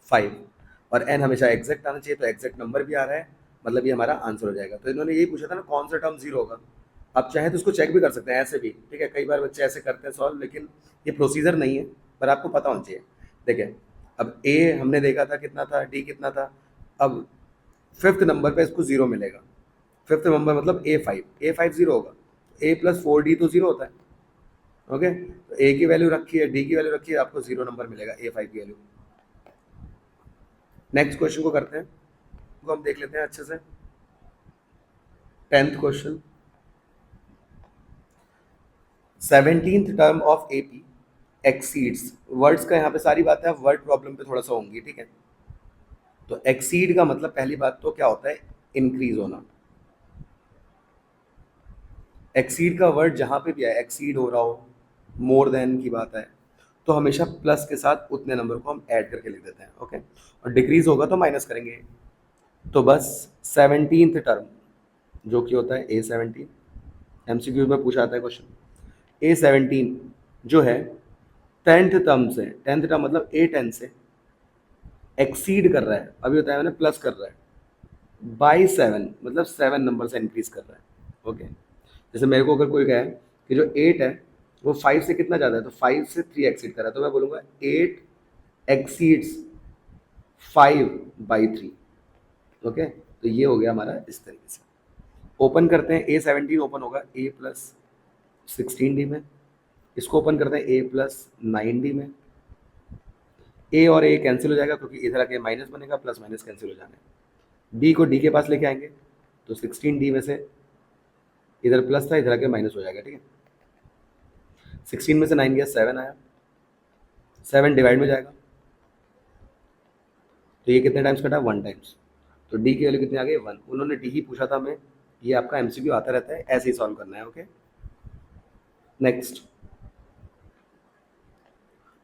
A: 5, और n हमेशा एग्जैक्ट आना चाहिए, तो एग्जैक्ट नंबर भी आ रहा है, मतलब ये हमारा आंसर हो जाएगा। तो इन्होंने यही पूछा था ना कौन सा टर्म जीरो होगा, आप चाहे तो उसको चेक भी कर सकते हैं ऐसे भी, ठीक है, कई बार बच्चे ऐसे करते हैं सॉल्व, लेकिन ये प्रोसीजर नहीं है, पर आपको पता होना चाहिए। देखिए अब a हमने देखा था कितना था, d कितना था, अब फिफ्थ नंबर पे इसको जीरो मिलेगा, फिफ्थ नंबर मतलब a5 जीरो होगा, a + 4d तो जीरो होता है, ओके, तो a की वैल्यू रखी है, d की वैल्यू रखी है, आपको जीरो नंबर मिलेगा a5 की वैल्यू। नेक्स्ट क्वेश्चन को करते हैं, को हम देख लेते हैं अच्छे से। 10th question, 17th term of AP exceeds, words का यहाँ पे सारी बातें आप वर्ड प्रॉब्लम पे थोड़ा सा होंगी, ठीक है। तो एक्सीड का मतलब पहली बात तो क्या होता है, इंक्रीज होना। एक्सीड का वर्ड जहाँ पे भी है, एक्सीड हो रहा हो, मोर देन की बात है, तो हमेशा प्लस के साथ उतने नंबर को हम ऐड करके लिख देते हैं, ओके, और डिक्रीज होगा तो माइनस करेंगे। तो बस 17th टर्म जो कि होता है A17, MCQ में पूछा आता है क्वेश्चन, A17 जो है 10th टर्म से, 10th टर्म मतलब A10 से एक्सीड कर रहा है, अभी बताया मैंने प्लस कर रहा है बाई 7, मतलब 7 नंबर से इंक्रीज कर रहा है, ओके। जैसे मेरे को अगर कोई कहे कि जो 8 है वो 5 से कितना ज़्यादा है, तो 5 से 3 एक्सीड कर रहा है, तो मैं बोलूँगा 8 एक्सीड्स 5/3, ओके। तो ये हो गया हमारा इस तरीके से। ओपन करते हैं, A17 ओपन होगा A+16D में, इसको ओपन करते हैं A+9D में, A और A कैंसिल हो जाएगा क्योंकि इधर आके माइनस बनेगा, प्लस माइनस कैंसिल हो जाना है। D को D के पास लेके आएंगे, तो 16D में से इधर प्लस था, इधर आके माइनस हो जाएगा, ठीक है। 16 में से 9 गया, 7 आया, 7 डिवाइड में जाएगा, तो ये कितने टाइम्स कटा, 1 टाइम्स, तो D की वैल्यू कितनी आ गई, 1। उन्होंने D ही पूछा था हमें, ये आपका MCQ आता रहता है, ऐसे ही सॉल्व करना है, okay. Next,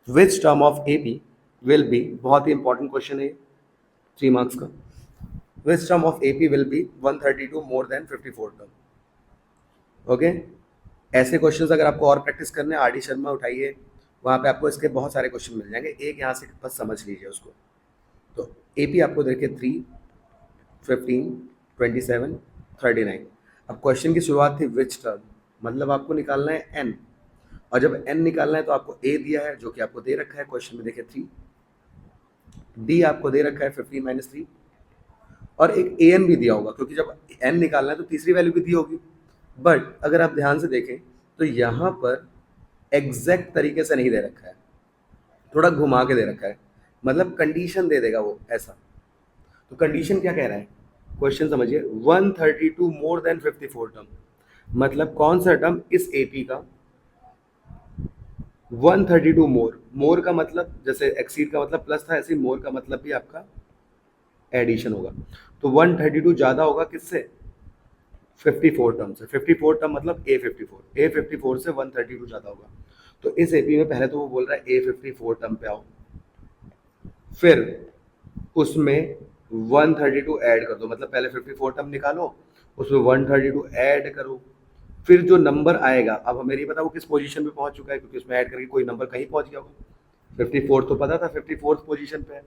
A: which term of AP will be, बहुत ही इंपॉर्टेंट क्वेश्चन है, 3 मार्क्स का, which term of AP will be 132 more than 54 term, okay. ऐसे क्वेश्चंस अगर आपको और प्रैक्टिस करने, RD शर्मा उठाइए, वहाँ पे आपको इसके बहुत सारे क्वेश्चन मिल जाएंगे, एक यहाँ से बस समझ लीजिए उसको। तो AP आपको देखिए 3, 15, 27, 39। अब क्वेश्चन की शुरुआत थी विच टर्म, मतलब आपको निकालना है n, और जब n निकालना है तो आपको a दिया है जो कि आपको दे रखा है क्वेश्चन में, देखिए 3, d आपको दे रखा है 15 - 3, और एक an भी दिया होगा क्योंकि जब n निकालना है तो तीसरी वैल्यू भी दी होगी। बट अगर आप ध्यान से देखें तो यहाँ पर एग्जैक्ट तरीके से नहीं दे रखा है, थोड़ा घुमा के दे रखा है, मतलब कंडीशन दे देगा वो ऐसा। तो कंडीशन क्या कह रहा है, क्वेश्चन समझिए, 132 मोर देन 54 टर्म, मतलब कौन सा टर्म इस AP का 132 मोर, मोर का मतलब जैसे एक्सीड का मतलब प्लस था, ऐसे मोर का मतलब भी आपका एडिशन होगा, तो 132 ज़्यादा होगा किससे, 54 टर्म से। 54 टर्म मतलब A54 से 132 ज़्यादा होगा। तो इस AP में पहले तो वो बोल रहा है A54 टर्म पे आओ, फिर उसमें 132 ऐड कर दो, मतलब पहले 54 टर्म निकालो, उसमें 132 ऐड करो, फिर जो नंबर आएगा, अब हमें नहीं पता वो किस पोजीशन पे पहुंच चुका है क्योंकि उसमें ऐड करके कोई नंबर कहीं पहुंच गया होगा, 54 तो पता था 54th पोजीशन पे है,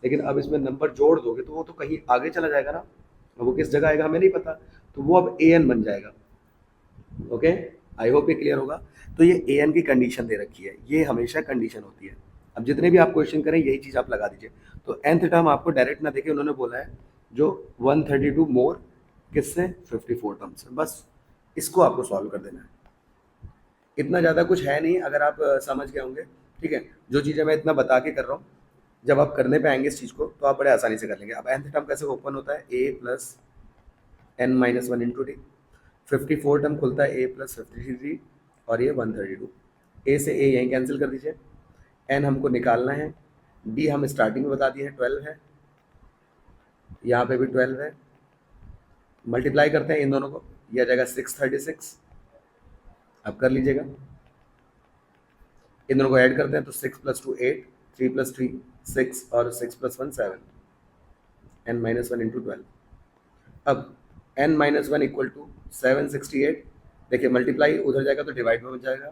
A: लेकिन अब इसमें नंबर जोड़ दोगे तो वो तो कहीं आगे चला जाएगा ना, वो किस जगह आएगा हमें नहीं पता, तो वो अब AN बन जाएगा, ओके। आई होप ये क्लियर होगा। तो ये AN की कंडीशन दे रखी है, ये हमेशा कंडीशन होती है। अब जितने भी आप क्वेश्चन करें यही चीज़ आप लगा दीजिए। तो nth टर्म आपको डायरेक्ट ना देखे, उन्होंने बोला है जो 132 मोर किससे, 54 टर्म से, बस इसको आपको सॉल्व कर देना है, इतना ज़्यादा कुछ है नहीं, अगर आप समझ गए होंगे, ठीक है। जो चीज़ें मैं इतना बता के कर रहा हूँ, जब आप करने पे आएंगे इस चीज़ को तो आप बड़े आसानी से कर लेंगे। अब nth टर्म कैसे ओपन होता है, A + n - 1 × d, 54 टर्म खुलता है A + 53 और ये 132, A से A यहीं कैंसिल कर दीजिए, n हमको निकालना है, d हम स्टार्टिंग में बता दिए हैं 12 है, यहाँ पे भी 12 है, मल्टीप्लाई करते हैं इन दोनों को, यह आ जाएगा 636, अब कर लीजिएगा, इन दोनों को ऐड करते हैं तो 6 + 2 8, 3 प्लस 3 6 और 6 प्लस 1 7, n माइनस 1 इंटू 12। अब n माइनस 1 इक्वल टू 768। देखिए मल्टीप्लाई उधर जाएगा तो डिवाइड में बन जाएगा,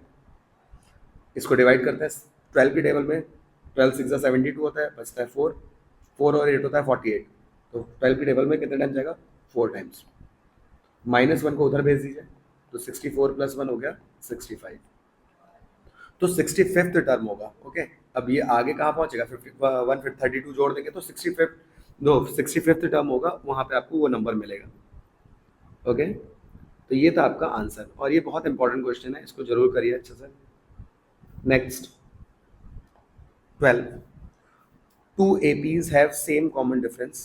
A: इसको डिवाइड करते हैं 12 की टेबल में, 12 6 72 होता है, बचता है 4, 4 और 8 होता है 48। तो 12 की टेबल में कितने टाइम जाएगा, 4 टाइम्स। माइनस 1 को उधर भेज दीजिए, तो 64 प्लस 1 हो गया 65, तो 65th टर्म होगा। ओके, अब ये आगे कहाँ पहुंचेगा, 32 जोड़ देंगे तो 65th टर्म होगा, वहां पे आपको वो नंबर मिलेगा। ओके, तो ये था आपका आंसर, और ये बहुत इंपॉर्टेंट क्वेश्चन है, इसको जरूर करिए अच्छे से। Next 12, two APs have same common difference.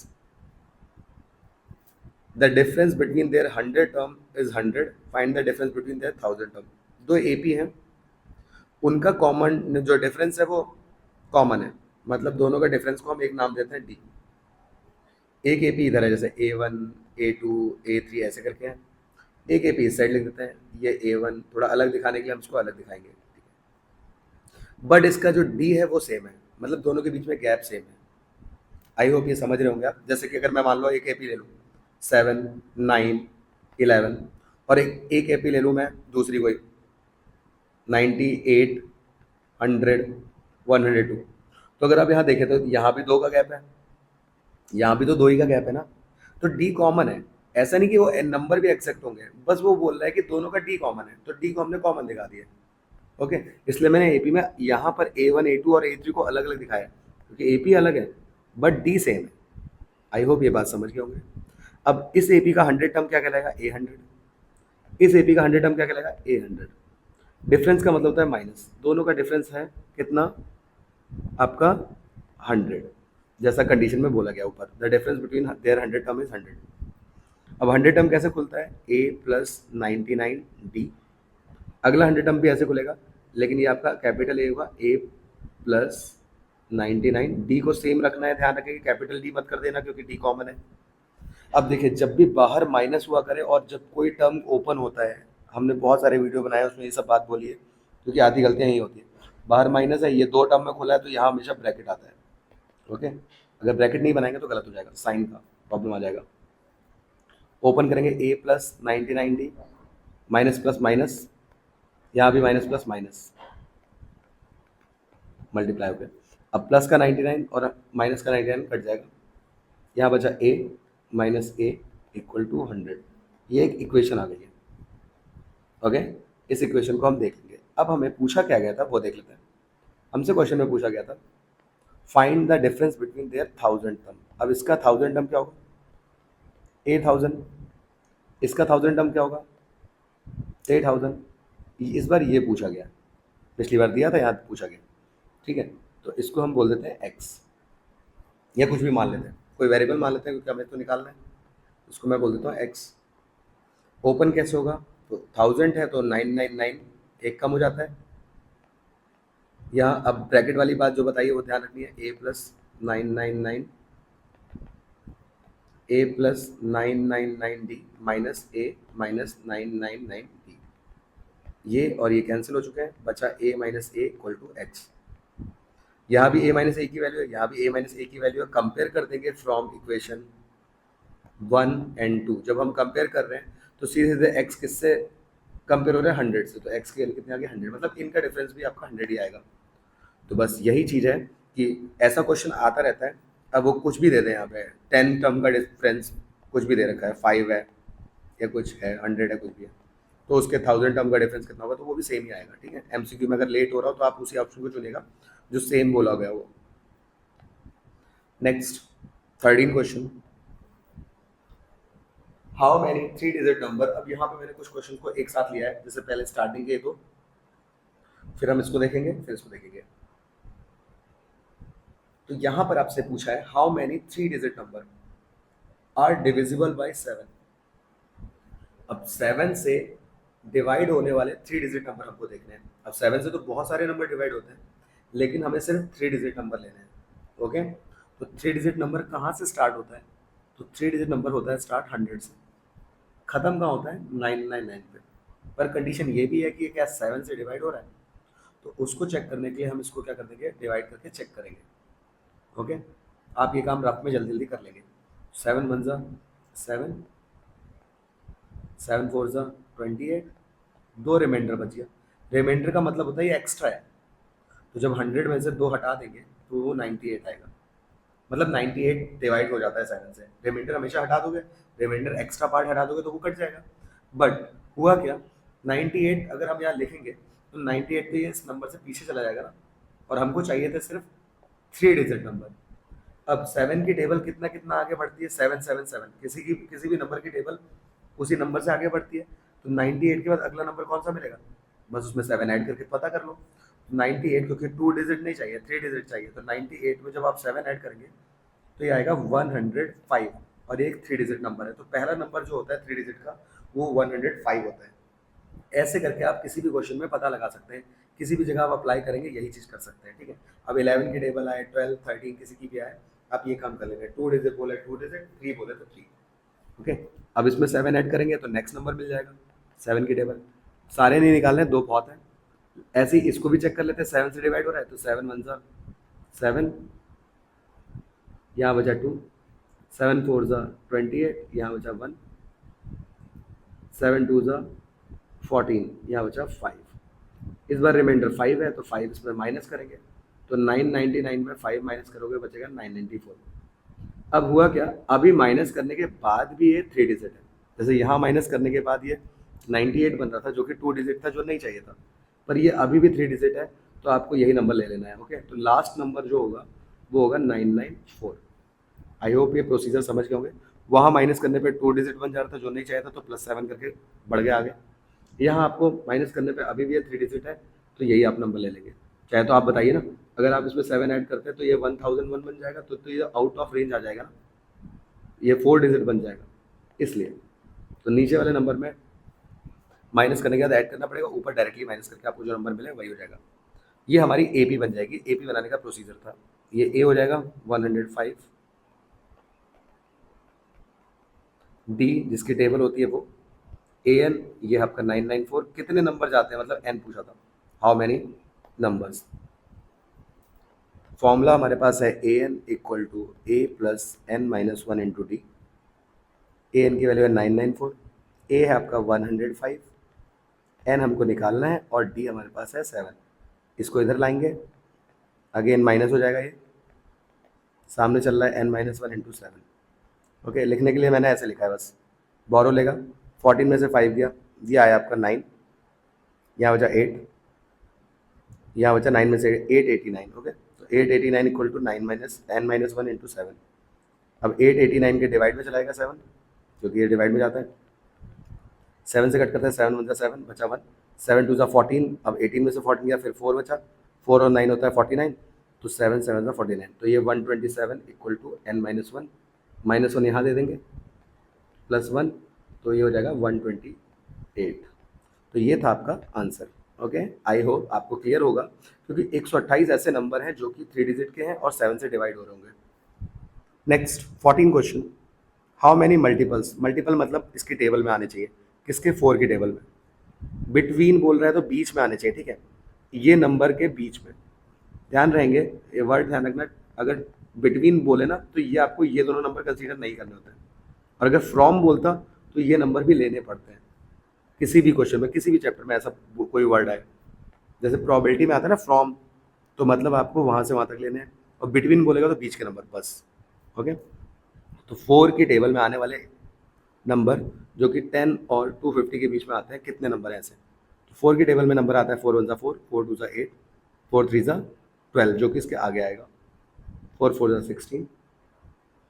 A: The difference between their 100 term is 100. Find the difference between their 1000 term. दो AP हैं, उनका कॉमन जो डिफरेंस है वो कॉमन है, मतलब दोनों का डिफरेंस को हम एक नाम देते हैं D। एक AP इधर है, जैसे A1 A2 A3 ऐसे करके हैं, एक AP इस साइड लिख देते हैं, ये A1 थोड़ा अलग दिखाने के लिए हम इसको अलग दिखाएंगे, बट इसका जो D है वो सेम है, मतलब दोनों के बीच में गैप सेम है। आई होप ये समझ रहे होंगे आप। जैसे कि अगर मैं मान लो एक AP ले लूँ 7 9 11, और एक AP ले लूँ मैं दूसरी कोई 98 100 102, तो अगर आप यहाँ देखें तो यहाँ भी 2 का गैप है, यहाँ भी तो 2 ही का गैप है ना, तो डी कॉमन है। ऐसा नहीं कि वो नंबर भी एक्सेक्ट होंगे, बस वो बोल रहा है कि दोनों का डी कॉमन है, तो डी को हमने कॉमन दिखा दिया। ओके, इसलिए मैंने एपी में यहाँ पर A1 A2 और A3 को अलग अलग दिखाया, क्योंकि एपी अलग है बट डी सेम है। आई होप ये बात समझ गए होंगे। अब इस एपी का 100 टर्म क्या कहलाएगा, A100। इस एपी का 100 टर्म क्या कहलाएगा, A100। डिफरेंस का मतलब होता है माइनस, दोनों का डिफरेंस है कितना, आपका 100, जैसा कंडीशन में बोला गया ऊपर, the difference between their 100 term is 100। अब 100 टर्म कैसे खुलता है, A प्लस 99D। अगला 100 टर्म भी ऐसे खुलेगा, लेकिन ये आपका कैपिटल ए होगा, A प्लस 99, डी को सेम रखना है, ध्यान रखें कैपिटल डी मत कर देना क्योंकि डी कॉमन है। अब देखिए जब भी बाहर माइनस हुआ करे और जब कोई टर्म ओपन होता है, हमने बहुत सारे वीडियो बनाए उसमें ये सब बात बोली है, क्योंकि आधी गलतियाँ यही होती है। बाहर माइनस है, ये 2 टर्म में खुला है, तो यहाँ हमेशा ब्रैकेट आता है। ओके, अगर ब्रैकेट नहीं बनाएंगे तो गलत हो जाएगा, साइन का प्रॉब्लम आ जाएगा। ओपन करेंगे A plus 99D, minus plus minus, यहाँ भी माइनस प्लस माइनस मल्टीप्लाई हो गया। अब प्लस का 99 और माइनस का 99 कट जाएगा, यहाँ बचा A minus A equal to 100। ये एक इक्वेशन आ गई है। ओके, इस इक्वेशन को हम देख लेंगे। अब हमें पूछा क्या गया था वो देख लेते हैं। हमसे क्वेश्चन में पूछा गया था find the difference between their 1000 term. अब इसका 1000 टर्म क्या होगा, A1000, इसका 1000 टर्म क्या होगा, A1000। इस बार ये पूछा गया, पिछली बार दिया था, यहाँ पूछा गया। ठीक है, तो इसको हम बोल देते हैं x, या कुछ भी मान लेते हैं, कोई वेरिएबल मान लेते हैं क्योंकि हमें तो निकालना है। इसको मैं बोल देता हूँ x। ओपन कैसे होगा, तो 1000 है तो 999 एक कम हो जाता है। यहाँ अब ब्रैकेट वाली बात जो बताइए वो ध्यान रखनी है, A plus 999 A plus 999D minus A minus 999D, ये और ये कैंसिल हो चुके हैं, बचा A minus A equal to x। यहाँ भी A माइनस A की वैल्यू है, यहाँ भी A माइनस A की वैल्यू है। कंपेयर कर देंगे फ्रॉम इक्वेशन 1 एंड 2। जब हम कंपेयर कर रहे हैं तो सीधे सीधे x किससे कंपेयर हो रहा है, 100 से, तो x की वैल्यू कितनी आ गई, 100, मतलब इनका डिफरेंस भी आपका 100 ही आएगा। तो बस यही चीज़ है कि ऐसा क्वेश्चन आता रहता है। अब वो कुछ भी दे दें, यहाँ पे 10 टर्म का डिफरेंस कुछ भी दे रखा है, 5 है या कुछ है, 100 है, कुछ भी है, तो उसके 1000 टर्म का डिफरेंस कितना होगा, तो वो भी सेम ही आएगा। ठीक है, एमसीक्यू में अगर लेट हो रहा हो तो आप उसी ऑप्शन को चुनेगा जो सेम बोला गया वो। Next 13 question, how many 3 digit number. अब यहाँ पे मैंने कुछ क्वेश्चन को एक साथ लिया है, जैसे पहले स्टार्टिंग के दो, फिर हम इसको देखेंगे, फिर इसको देखेंगे। तो यहाँ पर आपसे पूछा है how many 3 digit number are divisible by 7। अब 7 से डिवाइड होने वाले 3 डिजिट नंबर हमको देखने हैं। अब 7 से तो बहुत सारे नंबर डिवाइड होते हैं, लेकिन हमें सिर्फ 3 डिजिट नंबर लेने हैं। ओके, तो 3 डिजिट नंबर कहाँ से स्टार्ट होता है, तो 3 डिजिट नंबर होता है स्टार्ट 100 से, खत्म कहाँ होता है 999 पे। पर कंडीशन ये भी है कि ये क्या 7 से डिवाइड हो रहा है, तो उसको चेक करने के लिए हम इसको क्या कर देंगे, डिवाइड करके चेक करेंगे। ओके, आप ये काम रफ में जल्दी जल्दी कर लेंगे। 7 × 1 = 7, 7 × 4 = 28, दो रिमाइंडर बच गया। रिमाइंडर का मतलब होता है ये एक्स्ट्रा है, तो जब 100 में से दो हटा देंगे तो वो 98 आएगा। मतलब 98 डिवाइड हो जाता है 7 से। रिमाइंडर हमेशा हटा दोगे, रिमाइंडर एक्स्ट्रा पार्ट हटा दोगे तो वो कट जाएगा। बट हुआ क्या, 98 अगर हम यहाँ लिखेंगे तो 98 तो ये इस नंबर से पीछे चला जाएगा ना, और हमको चाहिए थे सिर्फ 3 डिजिट नंबर। अब 7 की टेबल कितना कितना आगे बढ़ती है, 777, किसी भी नंबर की टेबल उसी नंबर से आगे बढ़ती है। तो 98 के बाद अगला नंबर कौन सा मिलेगा, बस उसमें 7 ऐड करके पता कर लो। 98 क्योंकि 2 डिजिट नहीं चाहिए, 3 डिजिट चाहिए, तो 98 में जब आप 7 ऐड करेंगे तो ये आएगा 105, और एक 3 डिजिट नंबर है, तो पहला नंबर जो होता है 3 डिजिट का वो 105 होता है। ऐसे करके आप किसी भी क्वेश्चन में पता लगा सकते हैं, किसी भी जगह आप अप्लाई करेंगे यही चीज़ कर सकते हैं। ठीक है, अब 11 की टेबल आए, 12, 13 किसी की भी आए, आप ये काम कर लेंगे। 2 डिजिट बोले 2 डिजिट, 3 बोले तो 3। ओके, अब इसमें 7 ऐड करेंगे तो नेक्स्ट नंबर मिल जाएगा। 7 की टेबल सारे नहीं निकालने, दो बहुत है। ऐसे ही इसको भी चेक कर लेते हैं, 7 से डिवाइड हो रहा है तो 7 × 1 = 7, यहाँ बचा 2, 7 × 4 = 28, यहाँ बचा 1, 7 × 2 = 14, यहाँ बचा 5। इस बार रिमाइंडर 5 है तो 5 इसमें माइनस करेंगे, तो 999 में 5 माइनस करोगे बचेगा 994। अब हुआ क्या, अभी माइनस करने के बाद भी ये 3 डिजिट है। जैसे यहाँ माइनस करने के बाद ये 98 बन रहा था जो कि 2 डिजिट था, जो नहीं चाहिए था, पर ये अभी भी 3 डिजिट है, तो आपको यही नंबर ले लेना है। ओके, तो लास्ट नंबर जो होगा वो होगा 994। आई होप ये प्रोसीजर समझ गए होंगे। वहाँ माइनस करने पे 2 डिजिट बन जा रहा था जो नहीं चाहिए था, तो +7 करके बढ़ गया आगे। यहाँ आपको माइनस करने पे अभी भी ये 3 डिजिट है, तो यही आप नंबर ले लेंगे। चाहे तो आप बताइए ना, अगर आप इसमें 7 ऐड करते हैं तो ये 1001 बन जाएगा, तो ये आउट ऑफ रेंज आ जाएगा ना, ये 4 डिजिट बन जाएगा। इसलिए तो नीचे वाले नंबर में माइनस करने के बाद ऐड करना पड़ेगा, ऊपर डायरेक्टली माइनस करके आपको जो नंबर मिले वही हो जाएगा। ये हमारी AP बन जाएगी। AP बनाने का प्रोसीजर था, ये A हो जाएगा 105, D जिसकी टेबल होती है वो, AN ये आपका 994। कितने नंबर जाते हैं, मतलब N पूछा था, हाउ मैनी नंबर्स। फॉर्मूला हमारे पास है AN = A + n - 1 × D। AN की वैल्यू है 994, A है आपका 105, N हमको निकालना है, और D हमारे पास है 7। इसको इधर लाएंगे, अगेन माइनस हो जाएगा, ये सामने चल रहा है n - 1 × 7। ओके, लिखने के लिए मैंने ऐसे लिखा है बस। बोरो लेगा, 14 में से 5 गया, ये आया आपका 9, यहाँ बचा 8, यहाँ बचा 9 में से 889। ओके, तो 889 = 9 - n - 1 × 7। अब 889 के डिवाइड में चलाएगा 7, क्योंकि ये डिवाइड में जाता है। 7 से कट करते हैं, 7 × 1 = 7, बचा 1, 7 × 2 = 14। अब 18 में से 14 गया, फिर 4 बचा, 4 और 9 होता है 49, तो 7 × 7 = 49। तो ये 127 = n - 1, -1 यहाँ दे देंगे, +1, तो ये हो जाएगा 128। तो ये था आपका आंसर। ओके, आई होप आपको क्लियर होगा, क्योंकि 128 ऐसे नंबर हैं जो कि 3 डिजिट के हैं और 7 से डिवाइड हो रहे होंगे। Next 14 question, how many multiples. Multiple मतलब इसकी टेबल में आने चाहिए, किसके, 4 की टेबल में। बिटवीन बोल रहा है तो बीच में आने चाहिए। ठीक है, ये नंबर के बीच में, ध्यान रहेंगे, ये वर्ड ध्यान रखना। अगर बिटवीन बोले ना तो ये आपको ये दोनों नंबर कंसीडर नहीं करने होते हैं, और अगर फ्रॉम बोलता तो ये नंबर भी लेने पड़ते हैं। किसी भी क्वेश्चन में, किसी भी चैप्टर में ऐसा कोई वर्ड आए, जैसे प्रोबेबिलिटी में आता है ना फ्रॉम, तो मतलब आपको वहाँ से वहाँ तक लेने हैं, और बिटवीन बोलेगा तो बीच के नंबर बस। ओके, तो 4 की टेबल में आने वाले नंबर जो कि 10 और 250 के बीच में आते हैं, कितने नंबर हैं ऐसे। तो 4 की टेबल में नंबर आता है 4 × 1 = 4, 4 × 2 = 8, 4 × 3 = 12, जो कि इसके आगे आएगा, 4 × 4 = 16।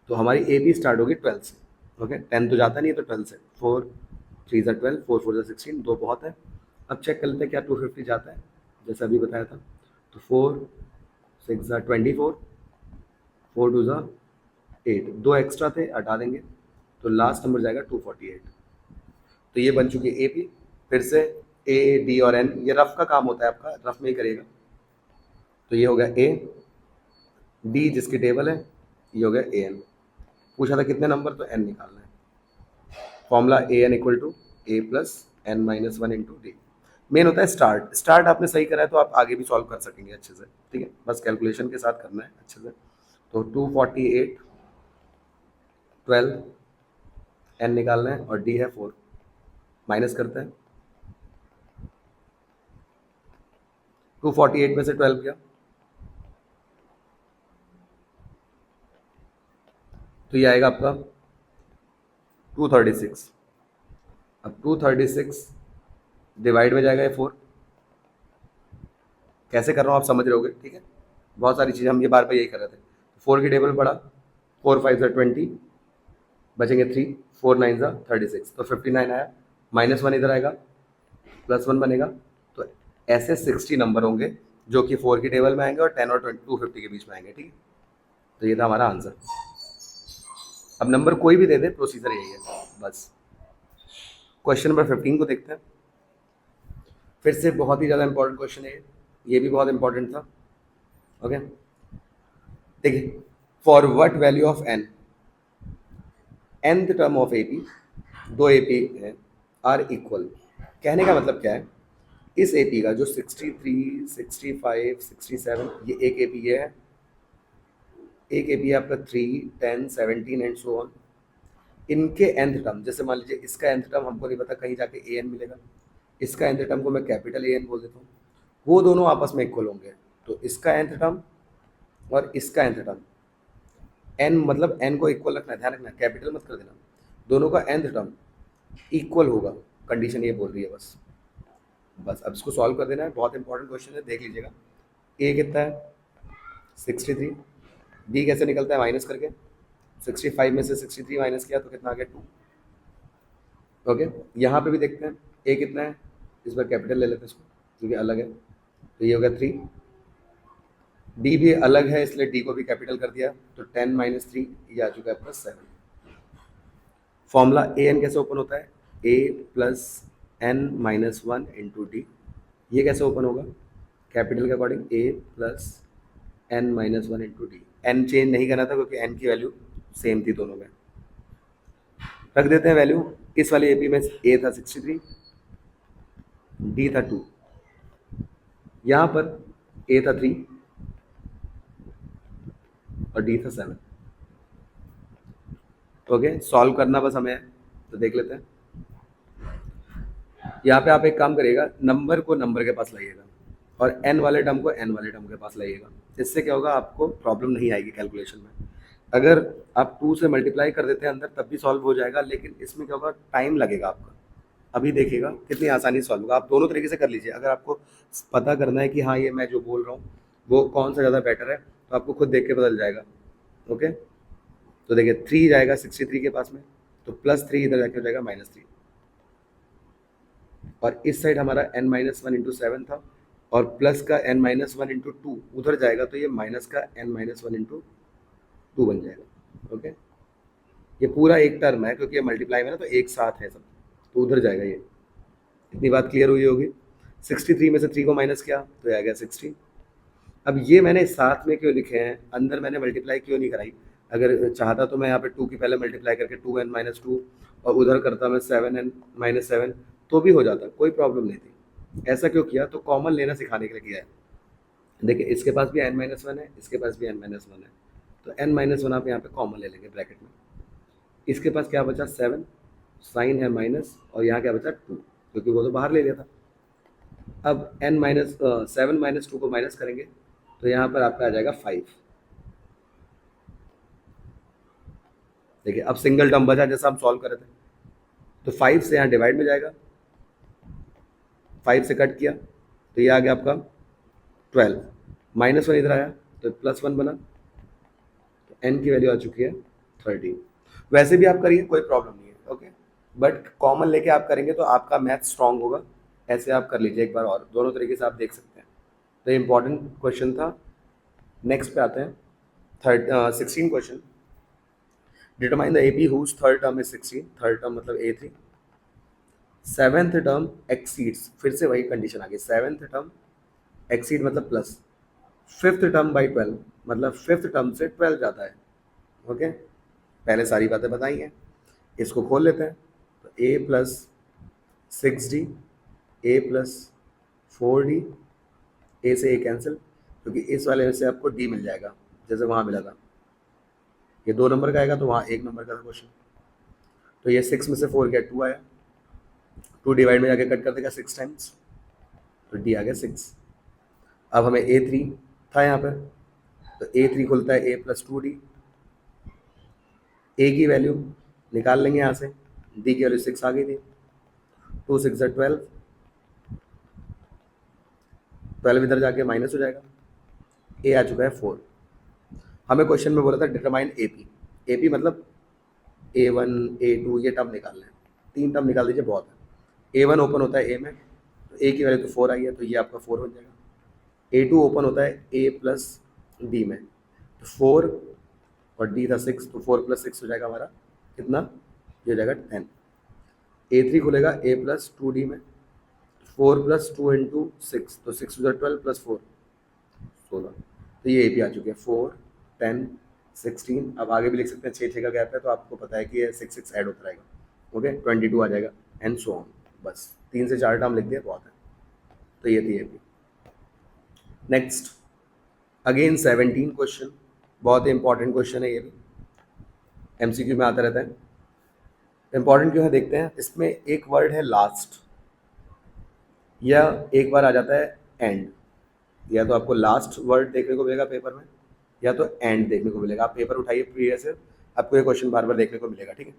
A: तो हमारी AP स्टार्ट होगी 12 से। ओके, 10 तो जाता नहीं है, तो 12 से, 4 × 3 = 12, 4 × 4 = 16, दो बहुत है। अब चेक कर लेते हैं क्या 250 जाता है, जैसे अभी बताया था। तो 4 × 6 = 24, 4 × 2 = 8, दो एक्स्ट्रा थे, हटा देंगे, तो लास्ट नंबर जाएगा 248। तो ये बन चुकी है AP। फिर से A, D और N, ये रफ का काम होता है आपका, रफ में ही करिएगा। तो ये हो गया A, D जिसकी टेबल है, ये हो गया AN। पूछा था कितने नंबर, तो N निकालना है। Formula AN = A + n - 1 × D। Main होता है स्टार्ट। स्टार्ट आपने सही करा है तो आप आगे भी सॉल्व कर सकेंगे अच्छे से, ठीक है। बस कैलकुलेशन के साथ करना है अच्छे से। तो 248, 12, एन निकालना है और डी है 4। माइनस करते हैं। 248 में से 12 गया तो ये आएगा आपका 236। अब 236 डिवाइड में जाएगा ये 4। कैसे कर रहा हूँ आप समझ रहे होगे, ठीक है। बहुत सारी चीज़ें हम ये बार बार यही कर रहे थे। 4 की टेबल में पढ़ा, 4 5 ज़ा 20, बचेंगे 3, 4 9 ज़ा 36, तो 59 आया। -1 इधर आएगा, +1 बनेगा। तो ऐसे 60 नंबर होंगे जो कि 4 की टेबल में आएंगे और 10 और 250 के बीच में आएंगे, ठीक है। तो ये था हमारा आंसर। अब नंबर कोई भी दे दे, प्रोसीजर यही है बस। क्वेश्चन नंबर 15 को देखते हैं। फिर से बहुत ही ज़्यादा इंपॉर्टेंट क्वेश्चन है ये भी बहुत इंपॉर्टेंट था। ओके, देखिए, for what value of N, nth term of AP, दो एपी हैं, आर इक्वल। कहने का मतलब क्या है, इस एपी का जो 63, 65, 67, ये एक एपी ये है, एक एपी है आपका 3, 10, 17 एंड सो ऑन। इनके nth टर्म, जैसे मान लीजिए इसका nth टर्म हमको नहीं पता, कहीं जाके an मिलेगा, इसका nth टर्म को मैं कैपिटल AN बोल देता हूँ, वो दोनों आपस में इक्वल होंगे। तो इसका nth टर्म और इसका nth टर्म, n मतलब n को इक्वल रखना है, ध्यान रखना, कैपिटल मत कर देना। दोनों का nth टर्म इक्वल होगा, कंडीशन ये बोल रही है बस। बस अब इसको सॉल्व कर देना है, बहुत इंपॉर्टेंट क्वेश्चन है, देख लीजिएगा। a कितना है 63, b कैसे निकलता है माइनस करके, 65 में से 63 माइनस किया तो कितना आ गया 2। ओके, यहाँ पे भी देखते हैं a कितना है, इस बार कैपिटल ले लेते हैं इसको क्योंकि अलग है, तो ये हो गया 3। d भी अलग है इसलिए d को भी कैपिटल कर दिया, तो 10 - 3 ये आ चुका है +7। फॉर्मूला an कैसे ओपन होता है, a + n - 1 × d। ये कैसे ओपन होगा, कैपिटल के according a + n - 1 × d। n change नहीं करना था क्योंकि n की वैल्यू सेम थी दोनों में। रख देते हैं वैल्यू। इस वाले एपी में a था 63, d था 2, यहाँ पर a था 3 और d था 7। ओके, सॉल्व करना बस हमें है, तो देख लेते हैं। यहाँ पे आप एक काम करिएगा, नंबर को नंबर के पास लाइएगा और n वाले टर्म को n वाले टर्म के पास लाइएगा। इससे क्या होगा, आपको प्रॉब्लम नहीं आएगी कैलकुलेशन में। अगर आप 2 से मल्टीप्लाई कर देते हैं अंदर तब भी सॉल्व हो जाएगा, लेकिन इसमें क्या होगा, टाइम लगेगा आपका। अभी देखिएगा कितनी आसानी से सॉल्व होगा। आप दोनों तरीके से कर लीजिए। अगर आपको पता करना है कि हाँ ये मैं जो बोल रहा हूँ वो कौन सा ज़्यादा बेटर है, तो आपको खुद देख के बदल जाएगा। ओके, तो देखिए 3 जाएगा 63 के पास में, तो +3 इधर जाके हो जाएगा -3, और इस साइड हमारा n - 1 × 7 था, और प्लस का n - 1 × 2 उधर जाएगा, तो ये माइनस का n - 1 × 2 बन जाएगा। ओके, ये पूरा एक टर्म है क्योंकि ये मल्टीप्लाई में ना, तो एक साथ है सब, तो उधर जाएगा ये। इतनी बात क्लियर हुई होगी। 63 में से 3 को माइनस किया तो ये आ गया 60। अब ये मैंने साथ में क्यों लिखे हैं, अंदर मैंने मल्टीप्लाई क्यों नहीं कराई। अगर चाहता तो मैं यहाँ पे 2 की पहले मल्टीप्लाई करके 2n - 2 और उधर करता मैं 7n - 7, तो भी हो जाता, कोई प्रॉब्लम नहीं थी। ऐसा क्यों किया, तो कॉमन लेना सिखाने के लिए किया है। देखिए इसके पास भी n - 1 है, इसके पास भी n - 1 है, तो n - 1 आप यहाँ पे कॉमन ले लेंगे ब्रैकेट में। इसके पास क्या बचा 7, साइन है माइनस, और यहाँ क्या बचा 2 क्योंकि वो तो बाहर ले लिया था। अब -7 - 2 को माइनस करेंगे तो यहाँ पर आपका आ जाएगा 5। देखिए अब सिंगल टर्म बचा जैसा हम सॉल्व कर रहे थे, तो 5 से यहाँ डिवाइड में जाएगा, 5 से कट किया तो ये आ गया आपका 12, -1 इधर आया तो +1 बना, तो n की वैल्यू आ चुकी है 13। वैसे भी आप करिए, कोई प्रॉब्लम नहीं है। ओके, बट कॉमन लेके आप करेंगे तो आपका मैथ स्ट्रांग होगा। ऐसे आप कर लीजिए एक बार, और दोनों तरीके से आप देख सकते हैं। तो इम्पॉर्टेंट क्वेश्चन था। नेक्स्ट पे आते हैं, 16 question. Determine the AP whose third term is 16, third term मतलब A3, सेवेंथ टर्म एक्सीड्स, फिर से वही कंडीशन आ गई, सेवेंथ टर्म एक्सीड मतलब प्लस, फिफ्थ टर्म बाई 12 मतलब फिफ्थ टर्म से 12 जाता है। ओके, पहले सारी बातें बताई हैं, इसको खोल लेते हैं। तो a + 6d, a + 4D, ए से ए कैंसिल, क्योंकि इस वाले में से आपको डी मिल जाएगा जैसे वहाँ मिला था। ये 2 नंबर का आएगा तो वहाँ 1 नंबर का था क्वेश्चन। तो ये 6 में से 4 गया 2 आया, 2 डिवाइड में जाके कट कर देगा 6 टाइम्स, तो डी आ गया 6। अब हमें A3 था यहाँ पर, तो A3 खुलता है A प्लस 2D। ए की वैल्यू निकाल लेंगे यहाँ से, डी की वैल्यू 6 आ गई थी, 2 6 12, 12 इधर जाके माइनस हो जाएगा, ए आ चुका है 4। हमें क्वेश्चन में बोला था डिटरमाइन AP, AP मतलब A1 A2 ये टर्म निकालना है, 3 टर्म निकाल दीजिए बहुत है। A1 ओपन होता है ए में, तो ए की वैल्यू तो 4 आई है, तो ये आपका 4 बन जाएगा। A2 ओपन होता है ए प्लस डी में, तो 4 और डी था 6, तो 4 प्लस 6 हो जाएगा हमारा कितना, ये हो जाएगा 10। A3 खुलेगा ए प्लस 2D में, 4 प्लस 2 इंटू 6, तो 6 12 प्लस 4 16, तो ये AP आ चुके हैं 4 10 16। अब आगे भी लिख सकते हैं, 6 6 का गैप है तो आपको पता है कि ये 6 6 ऐड होता रहेगा, ओके 22 आ जाएगा एंड सो ऑन। बस 3 से 4 टर्म लिख दिया बहुत है। तो ये थी AP। नेक्स्ट अगेन 17 क्वेश्चन, बहुत ही इंपॉर्टेंट क्वेश्चन है ये भी, MCQ में आता रहता है। इंपॉर्टेंट क्यों है देखते हैं। इसमें एक वर्ड है लास्ट, या एक बार आ जाता है एंड, या तो आपको लास्ट वर्ड देखने को मिलेगा पेपर में, या तो एंड देखने को मिलेगा। आप पेपर उठाइए प्रीवियस ईयर, आपको ये क्वेश्चन बार बार देखने को मिलेगा, ठीक है।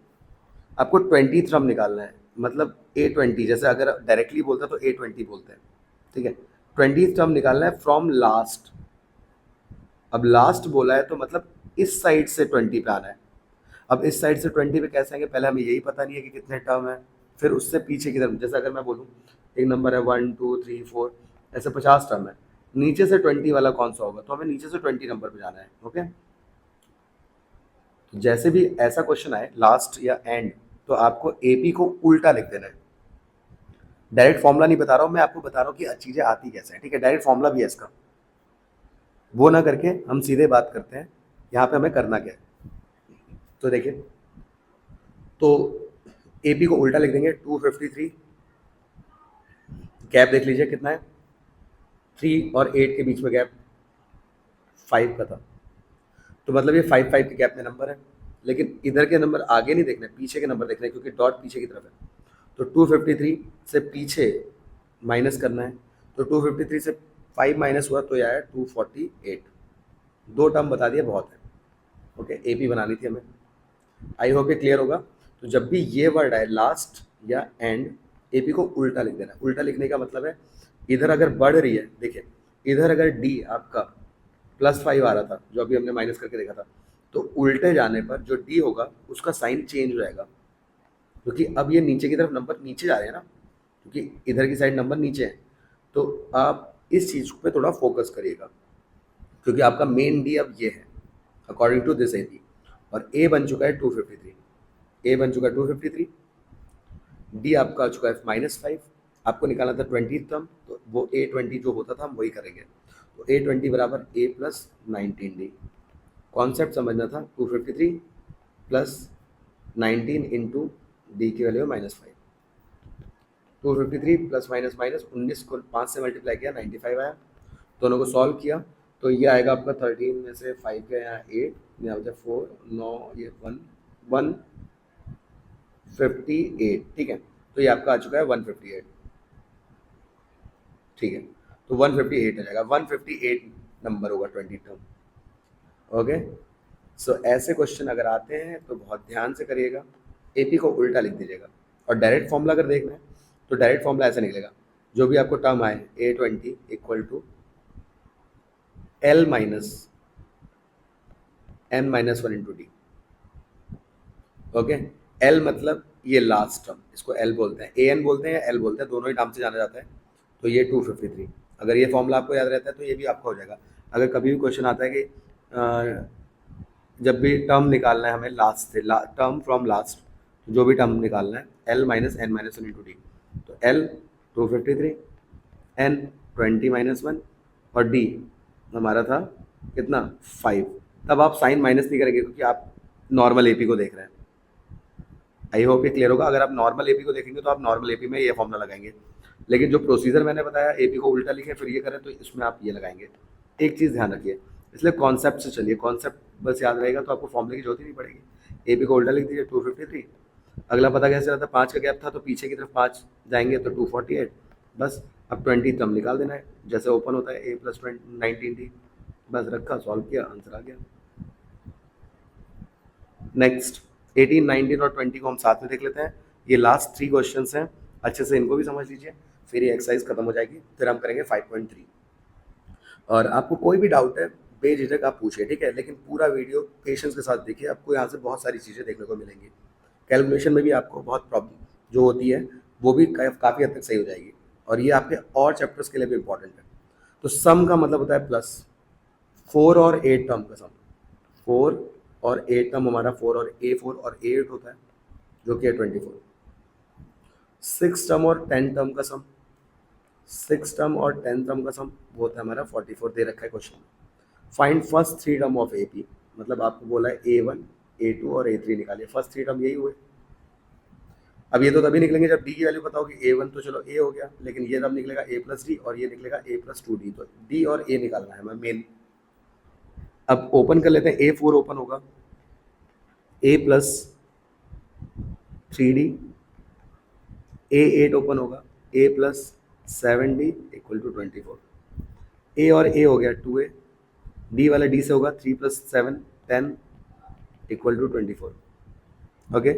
A: आपको 20th टर्म निकालना है, मतलब A20, जैसे अगर डायरेक्टली बोलता है तो A20 बोलते हैं, ठीक है। 20th टर्म निकालना है फ्रॉम लास्ट। अब लास्ट बोला है तो मतलब इस साइड से 20 पे आना है। अब इस साइड से 20 पे कैसे आएंगे, पहले हमें यही पता नहीं है कि कितने टर्म है, फिर उससे पीछे की तरफ, जैसे अगर मैं बोलूँ एक नंबर है 1 2 3 4, ऐसे 50 टर्म है, नीचे से 20 वाला कौन सा होगा, तो हमें नीचे से 20 नंबर पे जाना है, ओके। तो जैसे भी ऐसा क्वेश्चन आए लास्ट या एंड, तो आपको AP को उल्टा लिख देना है। डायरेक्ट फॉर्मूला नहीं बता रहा हूँ मैं, आपको बता रहा हूँ कि चीज़ें आती कैसे हैं, ठीक है। डायरेक्ट फॉर्मूला भी है इसका, वो ना करके हम सीधे बात करते हैं यहाँ पे हमें करना क्या है। तो देखिए, तो AP को उल्टा लिख देंगे 253, गैप देख लीजिए कितना है, 3 और 8 के बीच में गैप 5 का था, तो मतलब ये 5 5 के गैप में नंबर है। लेकिन इधर के नंबर आगे नहीं देखने, पीछे के नंबर देखने, क्योंकि डॉट पीछे की तरफ है। तो 253 से पीछे माइनस करना है, तो 253 से 5 माइनस हुआ तो यह आया 248। 2 टर्म बता दिया बहुत है, ओके। AP बनानी थी हमें, आई होप ये क्लियर होगा। तो जब भी ये वर्ड आए लास्ट या एंड, AP को उल्टा लिख देना। उल्टा लिखने का मतलब है, इधर अगर बढ़ रही है, देखिए इधर अगर D आपका +5 आ रहा था, जो अभी हमने माइनस करके देखा था, तो उल्टे जाने पर जो D होगा उसका साइन चेंज हो जाएगा, क्योंकि अब ये नीचे की तरफ नंबर नीचे जा रहे हैं ना, क्योंकि इधर की साइड नंबर नीचे है। तो आप इस चीज़ पे थोड़ा फोकस करिएगा, क्योंकि आपका मेन D अब ये है अकॉर्डिंग टू दिस AP, और A बन चुका है 253, A बन चुका है 253, D आपका आ चुका है -5। आपको निकालना था 20th टर्म, तो वो A20 जो होता था हम वही करेंगे। तो A20 बराबर A प्लस 19D, कॉन्सेप्ट समझना था। 253 प्लस 19 इंटू डी की वैल्यू -5, 253 प्लस माइनस माइनस 19 को 5 से मल्टीप्लाई किया 95 आया। दोनों को सॉल्व किया तो ये आएगा आपका 13 में से 5 का यहाँ 8, यहाँ बचा 4 9, ये 158, ठीक है। तो ये आपका आ चुका है 158, ठीक है। तो 158 आ जाएगा, 158 नंबर होगा 20 टर्म, ओके। सो ऐसे क्वेश्चन अगर आते हैं तो बहुत ध्यान से करिएगा, AP को उल्टा लिख दीजिएगा। और डायरेक्ट फॉर्मूला अगर देखना है तो डायरेक्ट फॉर्मूला ऐसे निकलेगा, जो भी आपको टर्म आए A20 equal to L minus n-1 into D, okay. L मतलब ये लास्ट टर्म, इसको L बोलते हैं, AN बोलते हैं या L बोलते हैं, दोनों ही टर्म से जाना जाता है। तो ये 253, अगर ये फॉर्मूला आपको याद रहता है तो ये भी आपका हो जाएगा। अगर कभी भी क्वेश्चन आता है कि जब भी टर्म निकालना है हमें लास्ट से, टर्म फ्रॉम लास्ट, जो भी टर्म निकालना है L minus n-1 into D, तो L 253, N 20-1 और D हमारा था कितना 5। तब आप साइन माइनस नहीं करेंगे क्योंकि आप नॉर्मल AP को देख रहे हैं। आई होप ये क्लियर होगा। अगर आप नॉर्मल AP को देखेंगे तो आप नॉर्मल AP में ये फॉर्मूला लगाएंगे। लेकिन जो प्रोसीजर मैंने बताया एपी को उल्टा लिखे फिर ये करें तो इसमें आप ये लगाएंगे। एक चीज़ ध्यान रखिए, इसलिए कॉन्सेप्ट से चलिए, कॉन्सेप्ट बस याद रहेगा तो आपको फॉर्मूले की जरूरत ही नहीं पड़ेगी। एपी को उल्टा लिख दीजिए 253। अगला पता कैसे चला था, 5 का गैप था तो पीछे की तरफ 5 जाएंगे तो 248। बस अब 20 टर्म निकाल देना है, जैसे ओपन होता है ए प्लस 19d, बस रखा, सॉल्व किया, आंसर आ गया। नेक्स्ट 18, 19 और 20 को हम साथ में देख लेते हैं। ये लास्ट 3 क्वेश्चंस हैं, अच्छे से इनको भी समझ लीजिए, फिर ये एक्सरसाइज खत्म हो जाएगी, फिर हम करेंगे 5.3। और आपको कोई भी डाउट है बेझिझक आप पूछिए, ठीक है, लेकिन पूरा वीडियो पेशेंस के साथ देखिए, आपको यहाँ से बहुत सारी चीज़ें देखने को मिलेंगी। कैलकुलेशन में भी आपको बहुत प्रॉब्लम जो होती है वो भी काफ़ी हद तक सही हो जाएगी, और ये आपके और चैप्टर्स के लिए भी इम्पॉर्टेंट है। तो सम का मतलब होता है प्लस, 4 और 8 टर्म का सम, 4 और 8 टर्म हमारा 4 और A4 और A8 होता है जो कि है 24। 6 टर्म और 10 टर्म का सम, 6 टर्म और 10 टर्म का सम वो होता है हमारा 44, दे रखा है क्वेश्चन में। Find first 3 term of AP, मतलब आपको बोला है A1 A2 और A3 निकालिए, फर्स्ट 3 टर्म यही हुए। अब ये तो तभी निकलेंगे जब D की वैल्यू पता होगी, A1 तो चलो A हो गया, लेकिन ये तब निकलेगा A प्लस D और ये निकलेगा A प्लस 2D, तो D और A निकालना है हमें मेन। अब ओपन कर लेते हैं, A4 ओपन होगा, A plus 3D, A8 open होगा, A plus 7D equal to 24। A और A हो गया 2A, D वाला D से होगा 3 plus 7 10 equal to 24। Okay,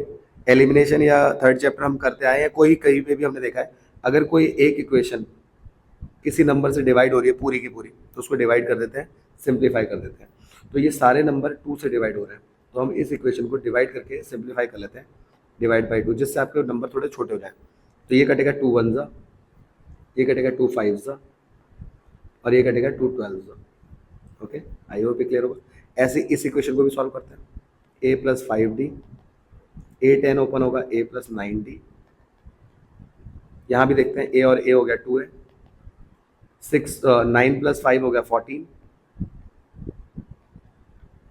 A: elimination या थर्ड चैप्टर हम करते आए हैं, कोई कहीं पे भी हमने देखा है अगर कोई एक इक्वेशन किसी नंबर से डिवाइड हो रही है पूरी की पूरी, तो उसको डिवाइड कर देते हैं, सिंप्लीफाई कर देते हैं। तो ये सारे नंबर 2 से डिवाइड हो रहे हैं, तो हम इस इक्वेशन को डिवाइड करके सिंप्लीफाई कर लेते हैं, डिवाइड बाई 2, जिससे आपके नंबर थोड़े छोटे हो जाए। तो ये कटेगा 2 1 ज़ा, ये कटेगा 2 5 ज़ा, और ये कटेगा 2 12 ज़ा। ओके, आई होप क्लियर होगा। ऐसे इस इक्वेशन को भी सॉल्व करते हैं। A plus 5D, A10 open होगा, A प्लस 9D, यहाँ भी देखते हैं A और A हो गया 2A, 6 9 प्लस 5 हो गया 14,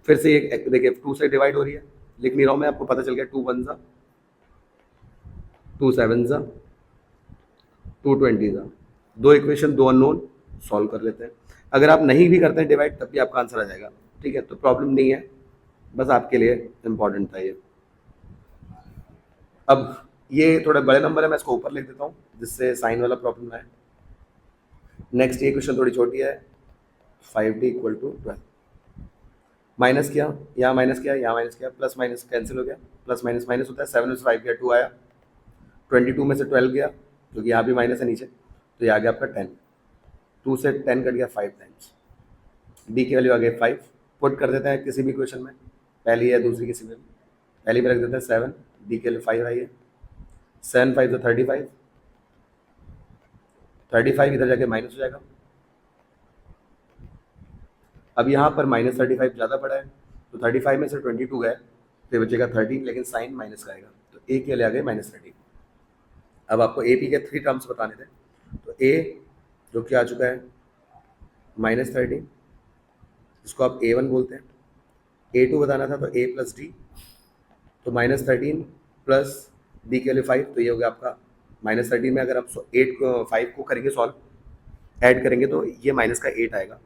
A: फिर से एक देखिए 2 से डिवाइड हो रही है, लिख नहीं रहा हूँ मैं, आपको पता चल गया, 2 1 ज़ा, 2 7 ज़ा, 2 20 ज़ा, दो इक्वेशन, दो अननोन, सॉल्व कर लेते हैं। अगर आप नहीं भी करते हैं डिवाइड तब भी आपका आंसर आ जाएगा, ठीक है, तो प्रॉब्लम नहीं है, बस आपके लिए इम्पॉर्टेंट था ये। अब ये थोड़े बड़े नंबर है, मैं इसको ऊपर लिख देता हूँ जिससे साइन वाला प्रॉब्लम ना है। नेक्स्ट ये क्वेश्चन थोड़ी छोटी है, 5D इक्वल टू 12, माइनस किया, यहाँ माइनस किया, यहाँ माइनस किया, प्लस माइनस कैंसिल हो गया, प्लस माइनस माइनस होता है, 7 में से 5 गया 2 आया, 22 में से 12 गया क्योंकि यहाँ भी माइनस है नीचे, तो ये आ गया आपका 10, 2 से 10 कट गया 5 टाइम्स, D की वैल्यू आ गई 5, पुट कर देते हैं किसी भी क्वेश्चन में, पहली या दूसरी किसी में, पहली में रख देते हैं 7, D के लिए 5 आई है, 7 5 तो 35, 35 इधर जाके माइनस हो जाएगा। अब यहाँ पर माइनस 35 ज़्यादा पड़ा है, तो 35 में से 22 गए तो बचेगा 30, लेकिन साइन माइनस का आएगा, तो ए के लिए आ गए -30। अब आपको ए पी के 3 टर्म्स बताने थे, तो ए जो कि आ चुका है -30, इसको आप A1 बोलते हैं, A2 बताना था तो A प्लस डी, तो -13 प्लस डी के लिए 5, तो ये हो गया आपका -13 में अगर आप 5 को करेंगे सॉल्व, ऐड करेंगे तो ये माइनस का 8 आएगा।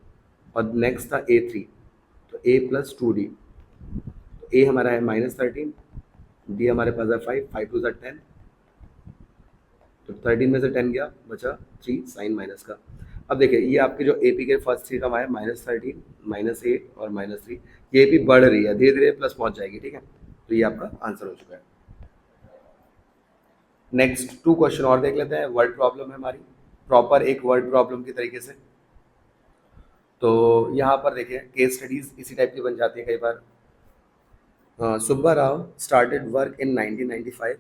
A: और नेक्स्ट था A3, तो A प्लस 2D, तो A हमारा है -13, D हमारे पास है 5, 5 2 10, तो 13 में से 10 गया, बचा 3 साइन माइनस का। अब देखिए ये आपके जो AP के फर्स्ट 3 टर्म आए, -13 -8 और -3, ये AP बढ़ रही है, धीरे धीरे प्लस पहुंच जाएगी, ठीक है, तो ये आपका आंसर हो चुका है। नेक्स्ट 2 क्वेश्चन और देख लेते हैं, वर्ड प्रॉब्लम है हमारी, प्रॉपर एक वर्ड प्रॉब्लम की तरीके से। तो यहाँ पर देखिए केस स्टडीज इसी टाइप की बन जाती है कई बार। Subba Rao started work in 1995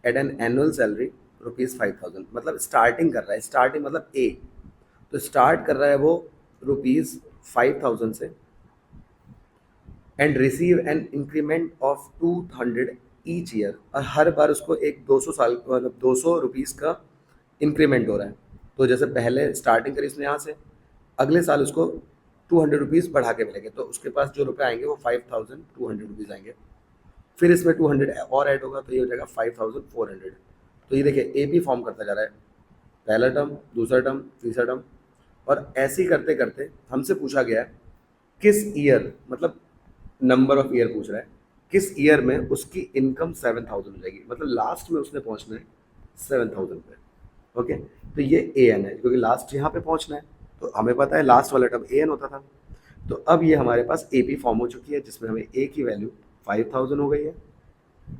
A: at an annual salary ₹5000, मतलब स्टार्टिंग कर रहा है, स्टार्टिंग मतलब ए, तो स्टार्ट कर रहा है वो ₹5000 से, and receive an increment of 200 each year, और हर बार उसको एक 200 साल मतलब 200 रुपीज़ का इंक्रीमेंट हो रहा है। तो जैसे पहले स्टार्टिंग करी इसने यहाँ से, अगले साल उसको 200 रुपीज़ बढ़ा के मिलेंगे, तो उसके पास जो रुपये आएंगे वो 5200 रुपीज़ आएंगे, फिर इसमें 200 और ऐड होगा तो ये हो जाएगा 5400। तो ये देखिए ए पी फॉर्म करता जा रहा है, पहला टर्म, दूसरा टर्म, तीसरा टर्म, और ऐसे ही करते करते हमसे पूछा गया है किस ईयर, मतलब नंबर ऑफ ईयर पूछ रहा है, किस ईयर में उसकी इनकम 7,000 हो जाएगी, मतलब लास्ट में उसने पहुंचना है 7,000 पे। ओके, तो ये ए एन है क्योंकि लास्ट यहाँ पे पहुंचना है, तो हमें पता है लास्ट वाला टर्म ए एन होता था। तो अब ये हमारे पास ए पी फॉर्म हो चुकी है जिसमें हमें ए की वैल्यू 5,000 हो गई है।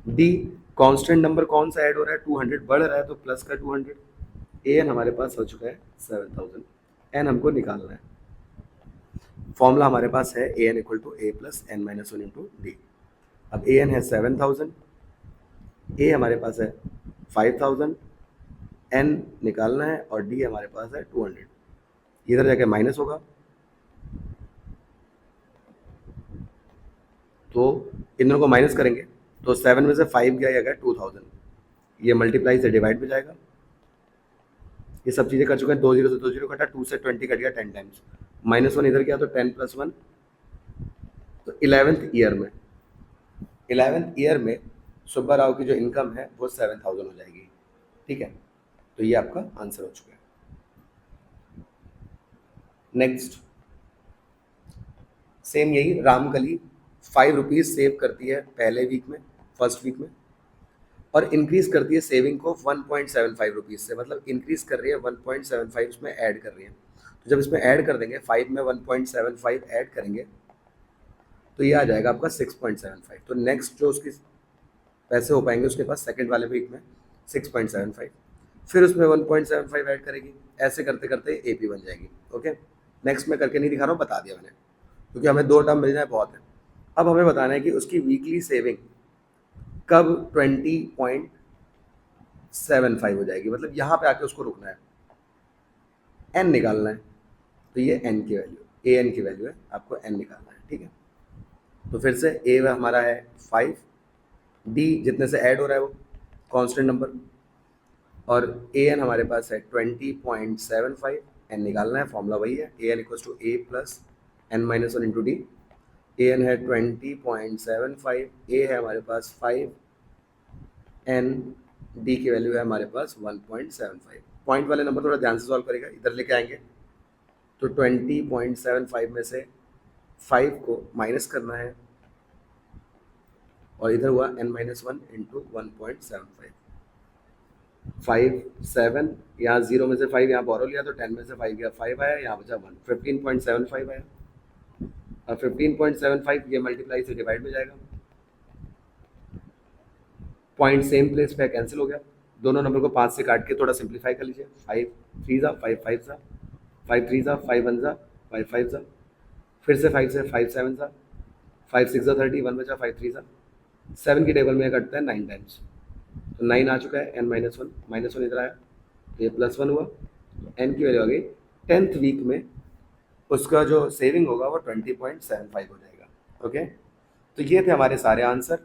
A: डी, कांस्टेंट नंबर कौन सा ऐड हो रहा है, 200 बढ़ रहा है तो प्लस का 200। ए एन हमारे पास हो चुका है 7,000। एन हमको निकालना है। फॉर्मूला हमारे पास है a n equal to a plus N minus one into d. अब ए एन है 7,000, ए हमारे पास है 5,000, एन निकालना है और डी हमारे पास है 200। इधर जाके माइनस होगा तो इन दोनों को माइनस करेंगे तो 7 में से 5 गया, गया 2,000, ये मल्टीप्लाई से डिवाइड में जाएगा। ये सब चीज़ें कर चुके हैं, 2 जीरो से 2 जीरो कटा, 2 से 20 कट गया 10 टाइम्स, -1 इधर गया तो 10 + 1, तो 11th ईयर में सुब्बा राव की जो इनकम है वो 7,000 हो जाएगी। ठीक है, तो ये आपका आंसर हो चुका है। नेक्स्ट, सेम यही, रामकली 5 रुपीज़ सेव करती है पहले वीक में, फर्स्ट वीक में, और इंक्रीज करती है सेविंग को 1.75 रुपीज़ से, मतलब इंक्रीज कर रही है 1.75 इसमें ऐड कर रही है। तो जब इसमें ऐड कर देंगे 5 में 1.75 ऐड करेंगे तो ये आ जाएगा आपका 6.75। तो नेक्स्ट जो उसकी पैसे हो पाएंगे उसके पास सेकंड वाले वीक में 6.75, फिर उसमें 1.75 ऐड करेगी, ऐसे करते करते एपी बन जाएगी। ओके, नेक्स्ट मैं करके नहीं दिखा रहा हूँ, बता दिया मैंने, क्योंकि हमें 2 टर्म मिल जाए बहुत है। अब हमें बताना है कि उसकी वीकली सेविंग कब 20.75 हो जाएगी, मतलब यहाँ पे आके उसको रुकना है, एन निकालना है। तो ये एन की वैल्यू, ए एन की वैल्यू है, आपको एन निकालना है। ठीक है, तो फिर से ए हमारा है 5, डी जितने से ऐड हो रहा है वो कांस्टेंट नंबर, और ए एन हमारे पास है 20.75, एन निकालना है, फॉर्मूला वही है, a n equals to a plus N minus one into d. A n है 20.75, ए है हमारे पास 5, एन डी की वैल्यू है हमारे पास 1.75। पॉइंट वाले नंबर थोड़ा ध्यान से सॉल्व करेगा, इधर लेके आएंगे तो 20.75 में से 5 को माइनस करना है और इधर हुआ n माइनस वन इंटू 1.75, 5 7, यहाँ 0 में से 5 यहाँ बोरो लिया तो 10 में से 5 गया 5 आया, यहाँ बचा 1, 15.75 आया। और 15.75 ये मल्टीप्लाई से डिवाइड में जाएगा, पॉइंट सेम प्लेस पे कैंसिल हो गया, दोनों नंबर को 5 से काट के थोड़ा सिंप्लीफाई कर लीजिए, 5 3 ज़ा 5 5 ज़ा 5 3 ज़ा 5 1 ज़ा 5 5 ज़ा, फिर से 5 से 5 7 ज़ा 5 6 ज़ा 30, 1 बचा 5 3 ज़ा, 7 की टेबल में कटता है 9 टाइम्स, तो 9 आ चुका है, n माइनस वन इधर आया तो ये +1 हुआ, तो n की वैल्यू आ गई 10th वीक में उसका जो सेविंग होगा वो 20.75 हो जाएगा। ओके, तो ये थे हमारे सारे आंसर।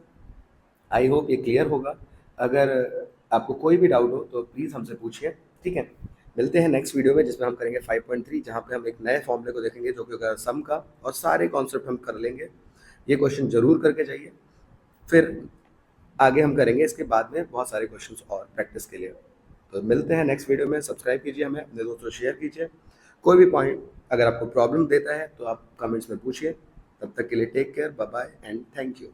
A: आई होप ये क्लियर होगा। अगर आपको कोई भी डाउट हो तो प्लीज़ हमसे पूछिए। ठीक है, मिलते हैं नेक्स्ट वीडियो में जिसमें हम करेंगे 5.3, जहाँ पे हम एक नए फॉर्मूले को देखेंगे जो कि होगा सम का, और सारे कॉन्सेप्ट हम कर लेंगे। ये क्वेश्चन जरूर करके जाइए, फिर आगे हम करेंगे इसके बाद में बहुत सारे क्वेश्चंस और प्रैक्टिस के लिए। तो मिलते हैं नेक्स्ट वीडियो में, सब्सक्राइब कीजिए हमें, अपने दोस्तों शेयर कीजिए। कोई भी पॉइंट अगर आपको प्रॉब्लम देता है तो आप कमेंट्स में पूछिए। तब तक के लिए take care, bye bye and thank you.